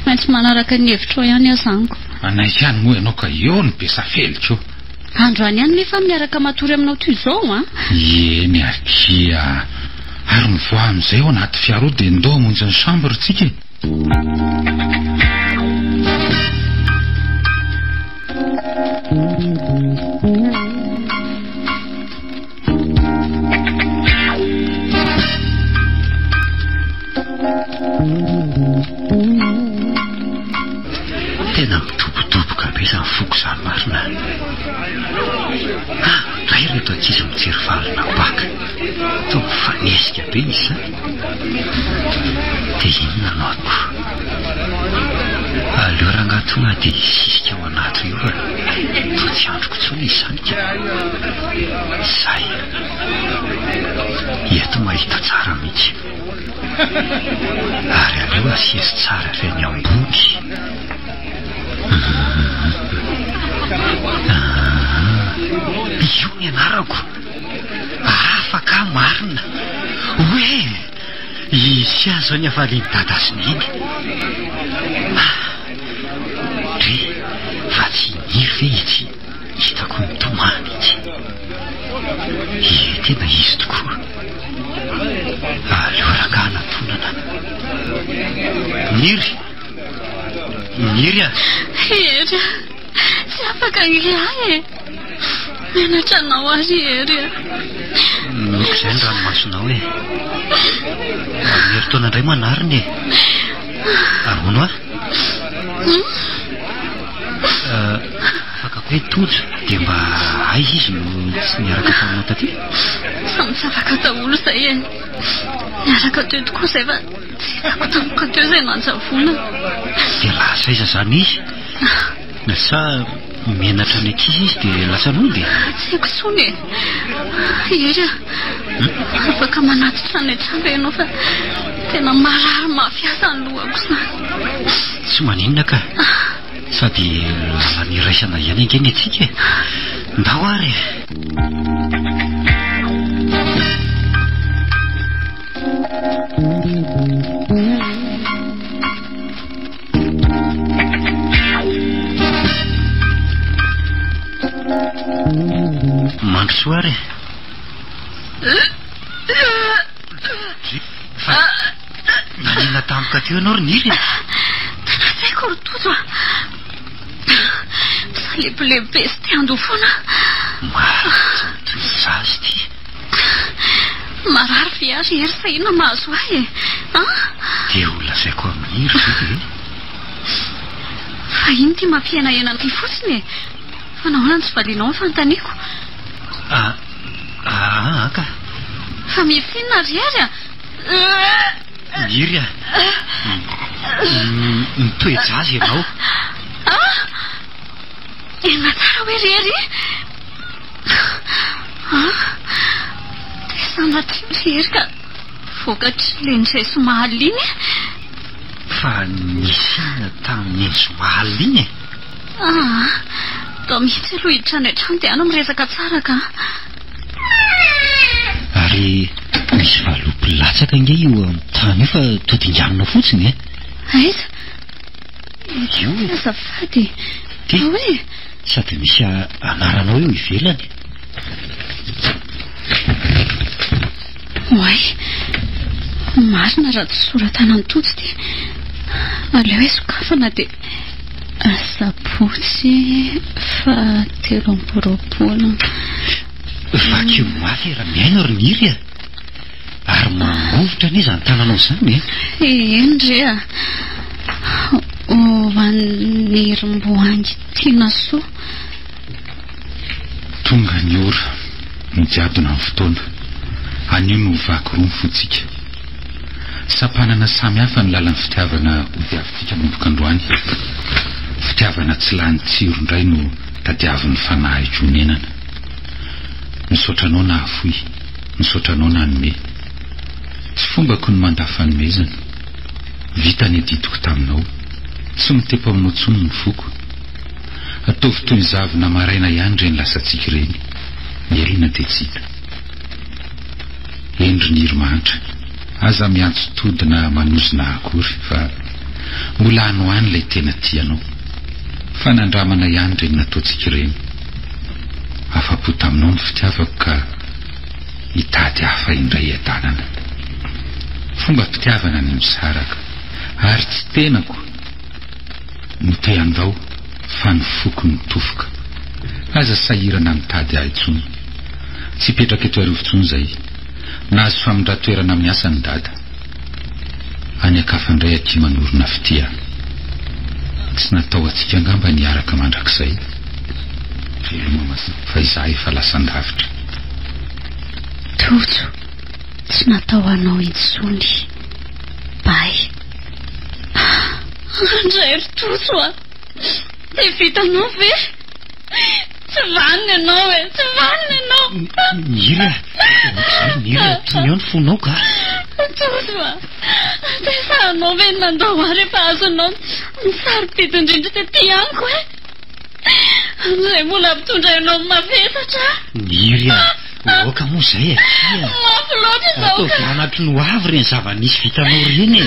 Speaker 3: Maintsy manaraka ny hevitra ihany azaniko.
Speaker 2: Anaiky ihany moa ianao ka eo ny be safelitra eo.
Speaker 3: Andro any ihany nefa miaraka matory aminao toy izao a.
Speaker 2: Eny akia. Ary mivoa amin'izay ao anaty fiara ao dia ndao hamonjy ny chambre tsika.
Speaker 1: Tena mitobotoboka be izany foko izany marina. Ray reto ankizy mijery valina baka. Toa mifanesika be izy. Dia inona anaoko? Aleo rangahy tonga dia sisika ao anaty io a. Toa tsy androko intsony izany ka. Izay. Eto mahita tsara mihitsy. Ary aleo asesy tsara ireny ambony. Io ny anarako. Afaka marina. Oe, isy azo ny avaliany dadasiny iny. Dre, fa tsy niry ve itsy hitako mitomany itsy. Tena izy tokoa. Aleo rangahy natonana. Niry. Niry a.
Speaker 3: Hery a, tsy afaka iray e. Menatra anao azy hery a.
Speaker 1: Noko izay ny ranomasonao e. Miery-taona indray manariny e. Ahoana afaka koe Tojo dia mba aiza izy no tsy niaraka taminao taty?
Speaker 3: Fa misafaka daholo izay e. Niaraka teo tokoa izay fa tsy hitako tampoka teo izay nanjavona.
Speaker 1: Dia lasa iza izany izy? Sa menatra ny ankizy izy dia lasa lody?
Speaker 3: Tsy haiko tsony e. Hery a, afaka manatitra ny an-trano ianao fa tena marary mafiasa ny lohako izany.
Speaker 1: Tsy maninona ka. Sady lalany iraisana ihany angeny antsika e. Ndao ary. Mandro soary. Fa nanina tampoka teo ianao ry Niry?
Speaker 3: Tsaiko ry Tojo a. Salehibe sy te andao foana.
Speaker 1: Zazy ty.
Speaker 3: Marary ve azy hery sa inona mahazo ahy e?
Speaker 1: Dia ho lazaiko amin'ny Niry.
Speaker 3: Fa iny ty mampiainaenana ty fotsiny e. Fa nahoana tsy valianao ny fanontaniako?
Speaker 1: Ka
Speaker 3: fa mifinina riary
Speaker 1: Iry mitoejazy ianao.
Speaker 3: Ena tsara hoe rery dia sanatry rery ka vokatry len'izay somahal iny
Speaker 1: fa nisina tamin'ny somahal iny
Speaker 3: da mihitsy aloha hiditra any an-trano dia ano miresaka tsara ka.
Speaker 1: Ary misy valopy latsaka nge io amin'ny tany efa todinganona fotsiny
Speaker 3: aiza io azafady hoe
Speaker 1: sady misy anaranao eo ivelany.
Speaker 3: oay marina raha tsy soratana ny totsy dia aleo hoe sokafana dia sabotsy fa 3
Speaker 1: vakio mafy raha miaina ry niry ary mamovotra anie izany tananao izany
Speaker 3: endre hoan'ny rimboangy tiana soa
Speaker 2: tonga ny ora mijiadona amin'ny fotoana anio no vaky roa mifotsika sampanana samy hafa ny lalan'ny fitiavana hodiavintsika momboka androany. Fitiavana tsy lany tsiro indray no tadiavin'ny fanahy jonenana. Misaotranao na afoy, misaotranao na anome. Tsy fombako ny mandafanomezana. Vita ny aditoko taminao. Tsy mitepo aminao tsony ny foko. Ataovy toy ny zavona maraina ihany reny lasatsika ireny. Miarina dia tsy hita. Endry ny irimanitra. Aza miantso todina manozona akory fa mbola ano any ilay tena tianao. Fanandramana ihany reny nataontsika ireny. Afa-po taminao ny fitiavako ka hitady hafa indray adanana. Fomba fitiavana ny misaraka ary tsy tenako mitay andao fa ny foko ny tofoka. Aza sahirana mitady ahy intsony. Tsy petraka eto arivo-tsony zay. Nahazo famindra-toerana miasa ny dada. Any akafandray aty manorona fitia. Tsy natao atsika angamba niaraka mandrakizay. Fa izaho efa lasan-davitra.
Speaker 3: Tojo, tsy natao anao intsony. Bay. Andray ry tojo dia vitanao ve? Tsy vanina ianao tsy vanina ianao.
Speaker 1: Mira, Mira, tsy mihao ny fonao ka.
Speaker 3: Tojo dia sahanao ve nandao aho rehefa azonao misaropidy indrindra tetỳ amiko izay mbola mpitondra ianao mavesatra.
Speaker 1: Mira, oka moa izay
Speaker 3: mafy loatra izao
Speaker 1: atao anatry no avy reny zava-nisy vitanao reny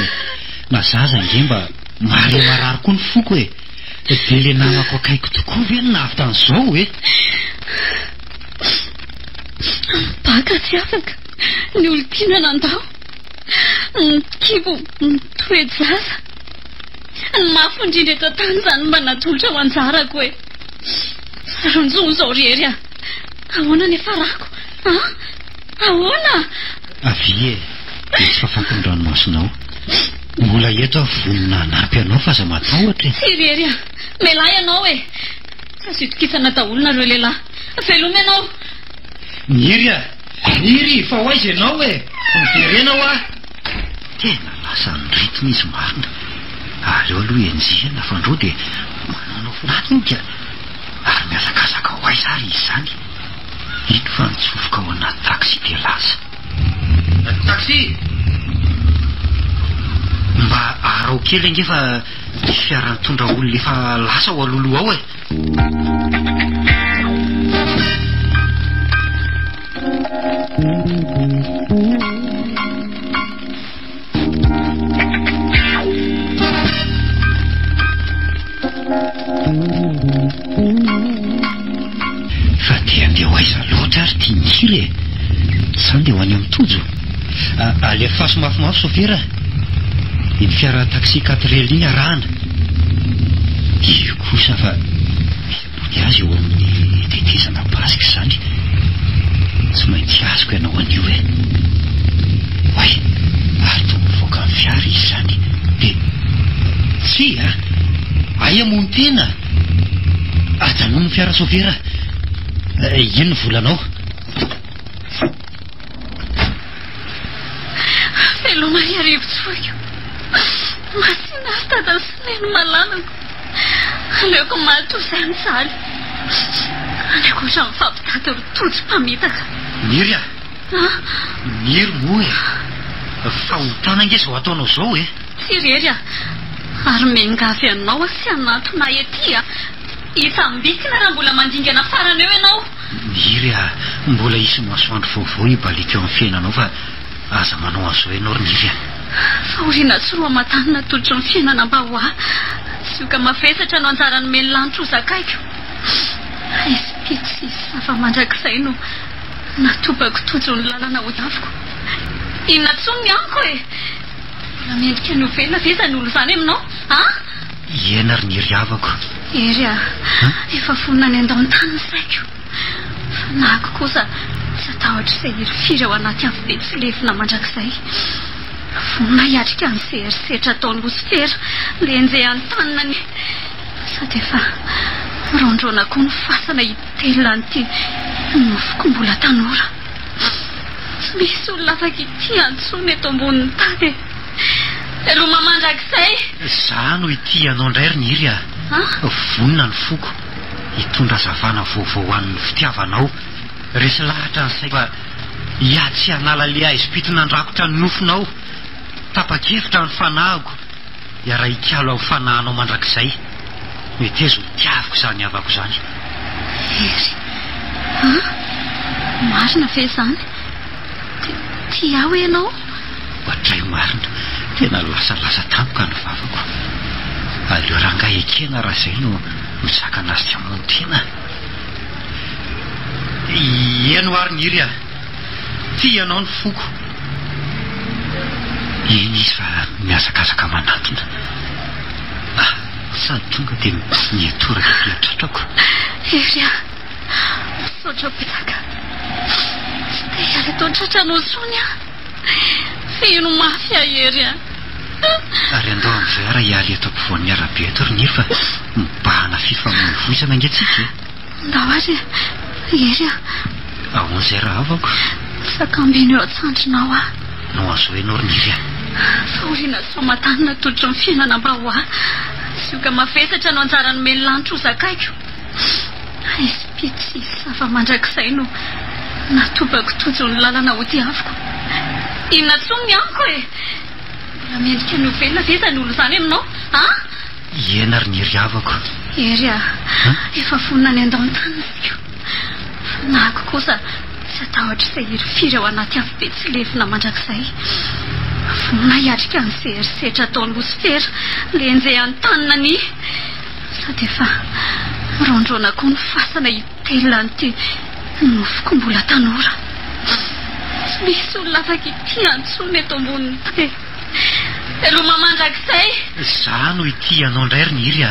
Speaker 1: na zaza ngemba mary marary koa ny foko dia le namako akaiko tokoa ve ny navy tan'izao
Speaker 3: baka tsy afaka ny olo-tiana nandao ny kibo ny toe-jaza ny mafy indrindra eto tany izany mba natolotra ho anjarako saronjony izao rery ahoana ny farako ahoana
Speaker 1: avy dia tsy fafako ny ranomasonao. Mbola eto vonina anampy anao fa aza matahotra
Speaker 3: tsy rery melahy ianao sasitokisana daholo lehilahy veloma ianao.
Speaker 1: Niry fa hoaiza ianao miverenao tena lasa nyritiny izy marina. Aleo aloha enjihana fandro dia mananao finatiny dia ary miazakazaka hoaiza ary izy zany. Ino fa mitsofoka ao anaty taksi dia lasa taksi mba arao kely angefa fiara-mitondra olona efa lasa ho aloloha ao fa dia andeha ho aiza loatra ary tia niry sa andeha ho any amin'ny tojo alefa faso mafimafy sofera iny fiara taksi 4 iny arahana io kosa fa misy azy eo amin'ny tetezana basika izany tsy maintsy azoko ianao an'io way ary to mivoaka amin'ny fiara izy izany dia tsy aia moa ny tena ajanao ny fiara sofera ino ny volanao
Speaker 3: arivo-tsoiko mahafinaritra dasineny malalako aleoko malito izay mijaly alekoatra mifampitady rotojo mpamitaka
Speaker 1: Niry Niry moa fa hotana nge zao ataonao zao
Speaker 3: tsy rery ary mengavy anao sy anatona ety hitsambikina raha mbola mandingana farany eo ianao
Speaker 1: Niry mbola isy masoandro vaovao ibalika eo amin'ny fiainanao fa aza manao an'izao ianao ry Niry
Speaker 3: fa oriana tsy roa matanina tolotry ny fiainana mba ho sy oka mafesatra no anjarany melanitro ho zakaiko izy pitsy safa mandrakizay no natobako tojo ny lalana ho daviko inona tsony ny amiko mbola mendrika ny ovela veza ny olo zany aminao
Speaker 1: iena ry Niry avako
Speaker 3: ery efa vonina ny andao-tany ny saiko fa nahako kosa tsy atahotra izay iry firy ao anaty avy be tsy lefina mandrakizay vonina hiatrika an'izay erisetra ataony losifera lenjay an-tanina ny sady efa rondronako ny fasana hitelona an'ity nofoko mbola tanora tsy misy olona afaka ity antsony eto ambonin'ny tany eloma mandrakizay
Speaker 1: za no ity anao indray ry Niry vonina ny foko hitondra zavana vaovao an'ny fitiavanao resy lahatra ny saiko fa hiatsy hanala le aizim-pitona andrakotra ny nofinao tapa-kevitra ny fanahiko iara hikalo ao fanahanao mandrakizay mety ezo tiaviko zany avako zany
Speaker 3: ery marina ve zany tia aho ianao
Speaker 1: ohatray marina tena lasalasa tampoka ny vavako aleo ranga ekena raha zay no mizaka anazy tsy amony tena eno ary Niry tia ianao ny foko eny izy fa miazakazaka manatona sady tonga dia nietoraka fiatratrako
Speaker 3: ery misaotra petaka tsy dia hiala tao tratranao sony feno mafy ery
Speaker 1: ary andao amin'izay raha hialy eto ampovoan'ny arabe eto ry Niry fa mibahana fifamoivoizana angatsika
Speaker 3: ndao ary ery
Speaker 1: ahoan'izay raha avako
Speaker 3: sakambiny eo an-tsandrinao
Speaker 1: no azo ianao ry Niry
Speaker 3: fa oriana sy famatanina tolotry ny fiainana mba ho sy oka mafesatra no anjarany melanitro ho zakaiko izy pitsy safa mandrakizay no natobako tojo ny lalana ho diaviko inona tsony ny amiko mbola mendrika ny ovela veza ny olo zany aminao
Speaker 1: iena ry Niry avako
Speaker 3: ery efa vonina ny andao-tany siko fa nahako kosa tsy atahotra izay iry firy ao anaty avy be tsy lefina mandrakizay vonina hiatrika an'izay erisetra ataony losifera lenjay an-tanina ny sady efa rondronako ny fasana hitelona an'ity nofoko mbola tanora tsy misy olona afaka ity antsony eto ambonin'ny tany eloma mandrakizay
Speaker 1: za no ity ianao indray ry Niry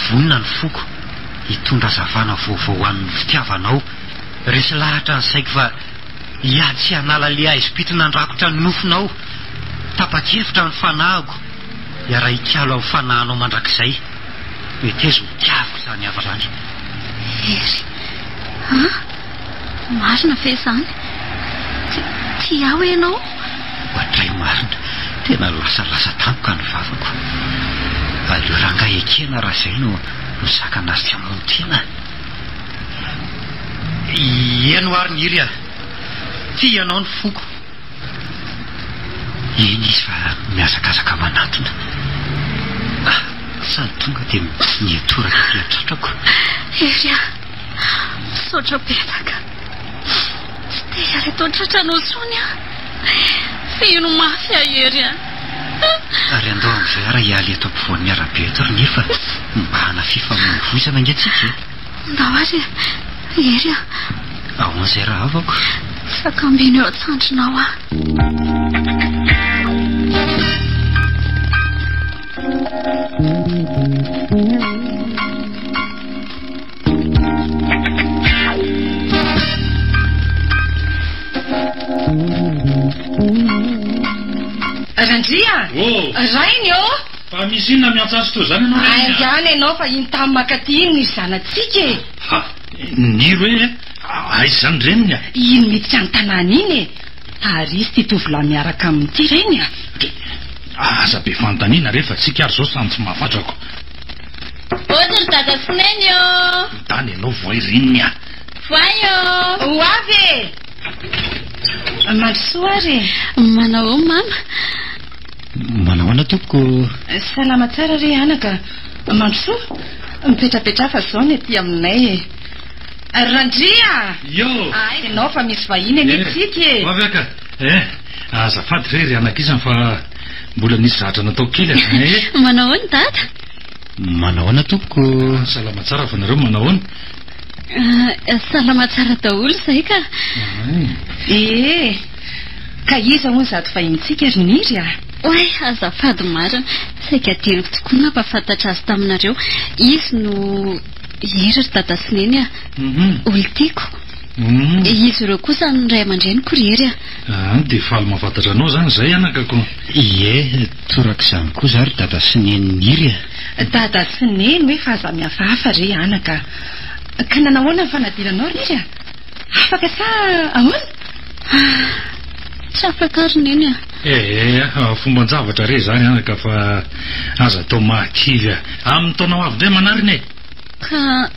Speaker 1: vonina ny foko hitondra zavana vaovao an'ny fitiavanao resy lahatra ny saiko fa hiatsy hanala le aizim-pitona andrakotra ny nofinao tapa-kevitra ny fanahiko iara hikalo ao fanahanao mandrakizay mety ezo tiaviko zany ava zany
Speaker 3: ery marina ve zany tia aho ianao
Speaker 1: ohatray marina tena lasalasa tampoka ny vavako aleo ranga ekena raha zay no mizaka anazy tsy amony tena eno ary Niry tia ianao ny foko eny izy fa miazakazaka manatona sady tonga dia nietoraka fiatratrako
Speaker 3: ery misaotra petaka tsy dia hiala tao tratranao sony feno mafy ery
Speaker 1: ary andao amin'izay raha hialy eto ampovoan'ny arabe eto ry Niry fa mibahana fifamoivoizana angatsika
Speaker 3: ndao ary ery
Speaker 1: ahoan'izay raha avako
Speaker 3: sakambiny eo an-tsandrinao
Speaker 4: Randria rainy
Speaker 2: fa misy inona miantsaso to zany ianao
Speaker 4: ihany ianao fa iny tamin'ny makaty iny misy zanatsika
Speaker 2: Niry hoe aizy zany reniny
Speaker 4: iny miditra ny tanàna iny
Speaker 5: ary izy ty tovolahy miaraka amin'ity reny
Speaker 2: aza be fanontaniana rehefa tsika ary zao samy tsy mahafatrako.
Speaker 6: Ohatry dada Sineny io.
Speaker 2: Tany ianao voairininy a.
Speaker 6: Voaio.
Speaker 5: Ho avy mandrosoa ary.
Speaker 3: Manao mama.
Speaker 1: Manahoana tompoko?
Speaker 5: Salama tsara re anaka. Mandrosoa mipetrapetrafa zao ny aty aminay. Randria.
Speaker 2: Yo.
Speaker 5: Ay, ianao fa misy vahiny eny tsika.
Speaker 2: Avy aka. Azafady rery anak'izany fa mbola nisy zatra natao kely a.
Speaker 3: Manahoana dada?
Speaker 1: Manahoana tompoko?
Speaker 2: Salama tsara fa nareo manahoana?
Speaker 3: Salama tsara daholo zay ka.
Speaker 5: Ka iza hono zato vahintsika ry niry a.
Speaker 3: Oay, azafady marina. Saika teniko tokoa nampafantatra azy taminareo. Izy no hery dada Sineny a. Olo tiako. Izy ireo kosa ny ray aman-dreniko rery a.
Speaker 2: Dia faly mahafantatra anao zany zay anakako.
Speaker 1: Ie, torak'izany koa zary dada Sineny niry a.
Speaker 5: Dada Sineny hoe fahaza mihafahafa re anaka. Ka nanahoana ny fanadinanao rery a? Afaka sa ahoana?
Speaker 3: Tsy afaka ry neny a.
Speaker 2: Fomban-javatra re zany anaka fa aza atao mahakivy a. Amin'ny taonao avy indray manariny e.
Speaker 3: Ka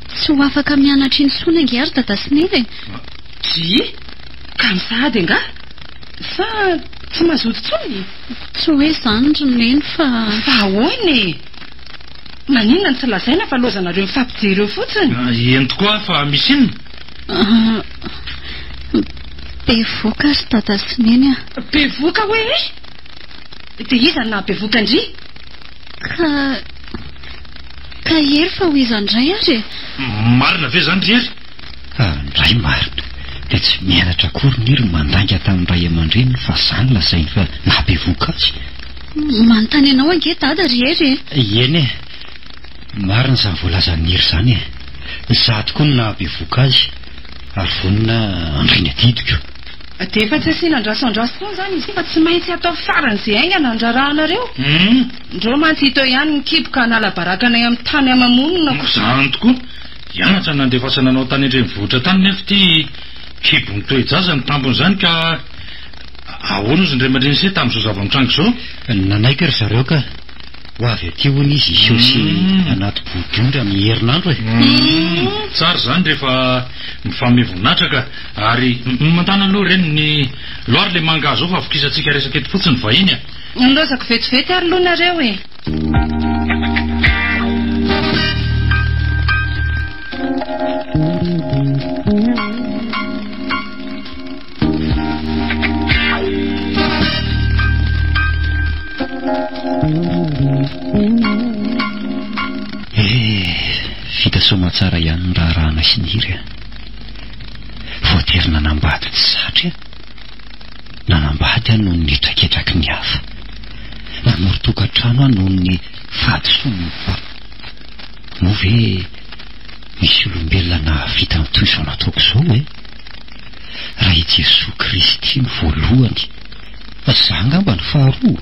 Speaker 3: tsy ho afaka mianatra iny sona ngiary dada Sineny.
Speaker 5: Tsy? Ka misahady nga? Sa tsy mazoto tsony?
Speaker 3: Tsy hoe zany ry neny fa
Speaker 5: ahoany? Maninona ny tsy lazaina fa lozanareo mifampijereo fotsiny?
Speaker 2: Eny tokoa fa misy inona?
Speaker 3: Be voka ry dada Sineny a.
Speaker 5: Be voka hoe? Dia iza na be voka ndry?
Speaker 3: Ka hery fa ho iza ndray ary.
Speaker 2: Marina ve zany rery?
Speaker 1: Ndray marina. Dia tsy mianatra akory niry mandanga tamin'ny ray aman-dreny fa zany lazainy fa nabe voka azy.
Speaker 3: Manontany anao ange dada rery.
Speaker 1: Eny e. Marina zany voalazany niry zany e. Za tokoa no nabe voka azy ary vonina andriny adidiko.
Speaker 5: Dia efa tsy asiana andrasoandraso foana zany izy fa tsy maintsy atao farany izay aingana andrarahanareo. Ndreo mantsy hito ihany ny kiboka nalabarakana amin'ny tany amamonina.
Speaker 2: Zany tokoa. Hianatra nandefasana anao tany an-drenivohitra tany nefa ty kibony toe-jaza ny tampony zany ka ahoana izy indray aman-dreny se tamin'izao zava-mitrango zao?
Speaker 1: Nanaiky ry zareo ka ho avy aty hono izy iseo sy anaty bodondra amin'ny herinandro e.
Speaker 2: Tsara zany rehefa mifamevonatraka ary mandana aloha reny ny loary le manga zao fa afokisantsika resaka eto fotsiny vahiny a.
Speaker 5: Nilozako vetivety ary loha nareo e.
Speaker 1: Vita somatsara ihany ny raharahana sy niry a. Voatery nanambady tsy satry a. Nanambady a noho ny traketraky ny hafa. Namorotokantrano a noho ny fahadisoany fa no ve misy olombelona nahavita ny toy izao nataoko izao e. Raha i Jesosy Kristy ny voalohany, za ngamba ny faharoa.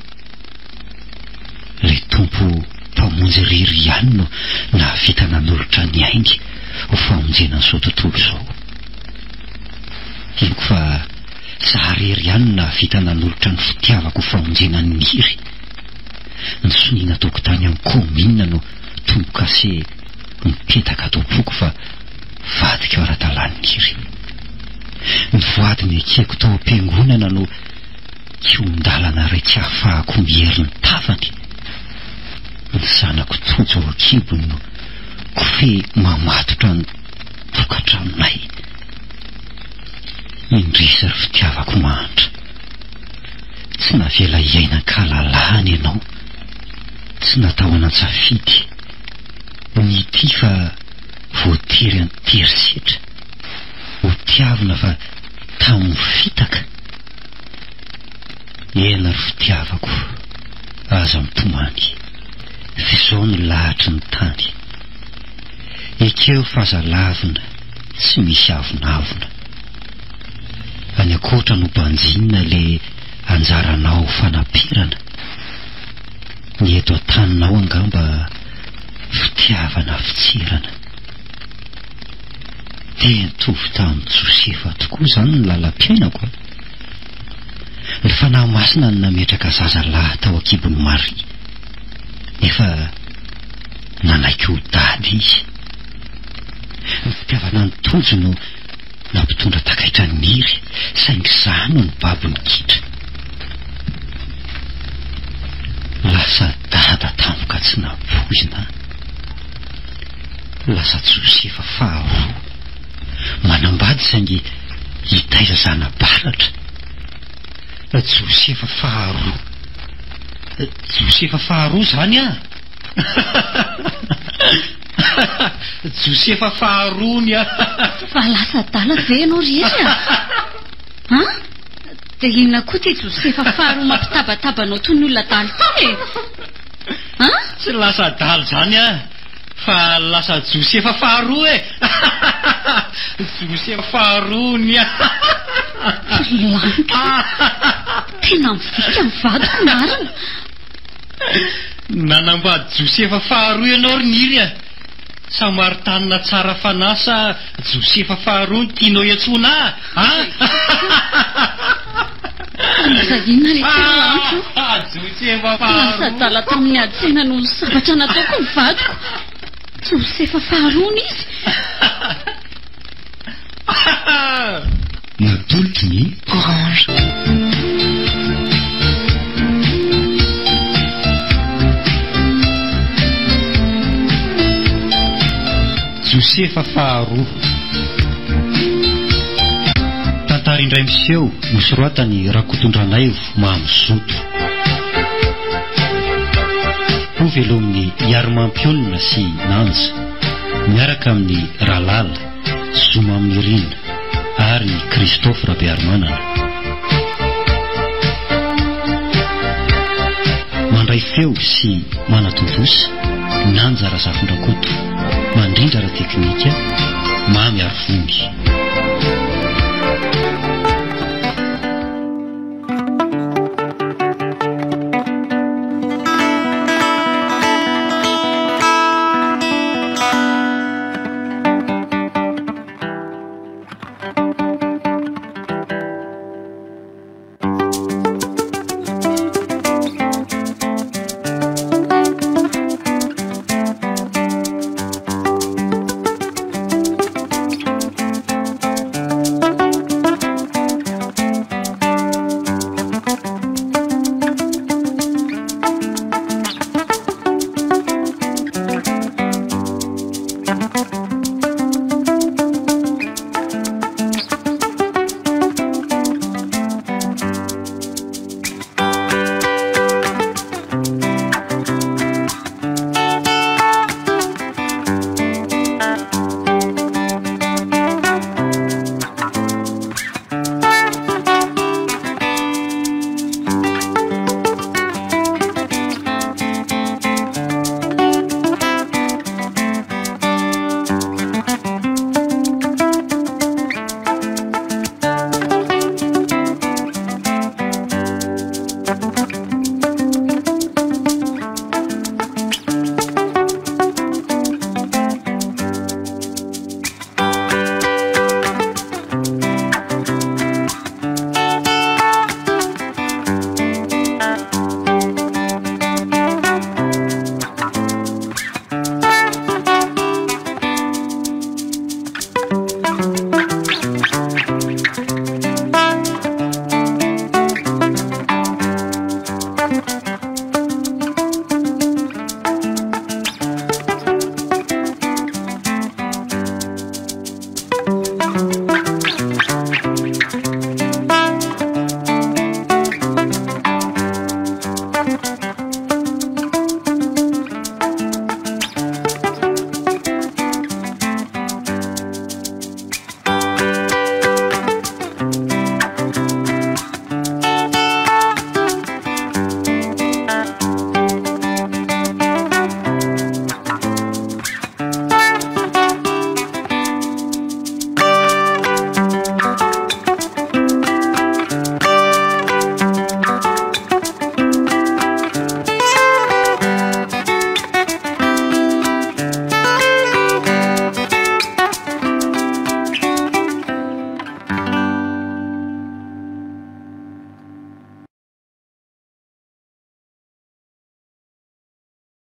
Speaker 1: Le tompo mpamonjy riry ihany no nahavita nanolotra ny aingy ho famonjena n'izao tontolo izao. Inoko fa za rery ihany no nahavita nanolotra ny fitiavako ho famonjena ny niry. Ny sonina ataoko tany amin'ny kominina no tombokase mipetaka tompoko fa vadika eo ara-dalàny niry. Ny voadiny ekeko tao am-piangonana no kiondalana ray tsy ahafahako mihery ny tavany. Ny zanako tojo ao an-kibony no kofe mamatotra ny tokantranonay. Indrisy ry fitiavako mahantra. Tsy navela hiainan-kahalalahany ianao. Tsy natao anan-tsafidy. Ny ty fa voatery an-tery setra. Ho tiavina fa tamin'ny fitaka. Ena ry fitiavako, aza mitomany. Fizao ny lahatry ny tany. Ekeo fahazalavina tsy misy avonavona. Any akoatra no banjinina le anjaranao fanapirana. Ny eto an-taninao angamba fitiavana fitsirana. Dia nitovy tamin'ny Josefa tokoa zany ny lalam-piainako. fanahy masina ny nametraka zazalahy tao akibony Mari, nefa nanaiky ho dady izy. Ny fitiavana ny tojo no nampitondra takaitra ny niry, saingy zano ny babony kitra. Lasa dada tampoka tsy napoizina, lasa Josefa faharoa, manambady saingy hitaiza zana-baratra. Josefa faharoa, Josefa faharoa zany a. Josefa faharoa ny a.
Speaker 3: Fa lasa dala ve ianao rery a? Dia inona koa ty Josefa faharoa mampitabatabana toy ny olona daly ty e?
Speaker 1: Tsy lasa daly zany a, fa lasa Josefa faharoa e. Josefa faharoa ny a.
Speaker 3: Lanka, tena mivika mivadiko marina.
Speaker 1: Nanambady Josefa faharoa ianao ry niry a. Samaritana tsara fanasa Josefa faharoa ny tianao iatsona a.
Speaker 3: Anjahina rehetra lanko.
Speaker 1: Josefa faharoa.
Speaker 3: Lasa dala tamin'ny atsena no zavatra nataoko ny vadiko. Josefa faharoa izy.
Speaker 1: Natolotry ny
Speaker 4: Orange.
Speaker 1: Josefa faharoa. Tantara indray miseho nosoratany Rakotondranay Mahamozoto. Ho velomin'ny Iaromampiolona sy Nanja, miaraka amin'ny Ralala, Zoma amin'ny Rina ary Christophe Rabearmanana. Mandray feo sy manatontosa Nanja Razafindrakoto, mandrindra ara teknika Mamy Arivongy.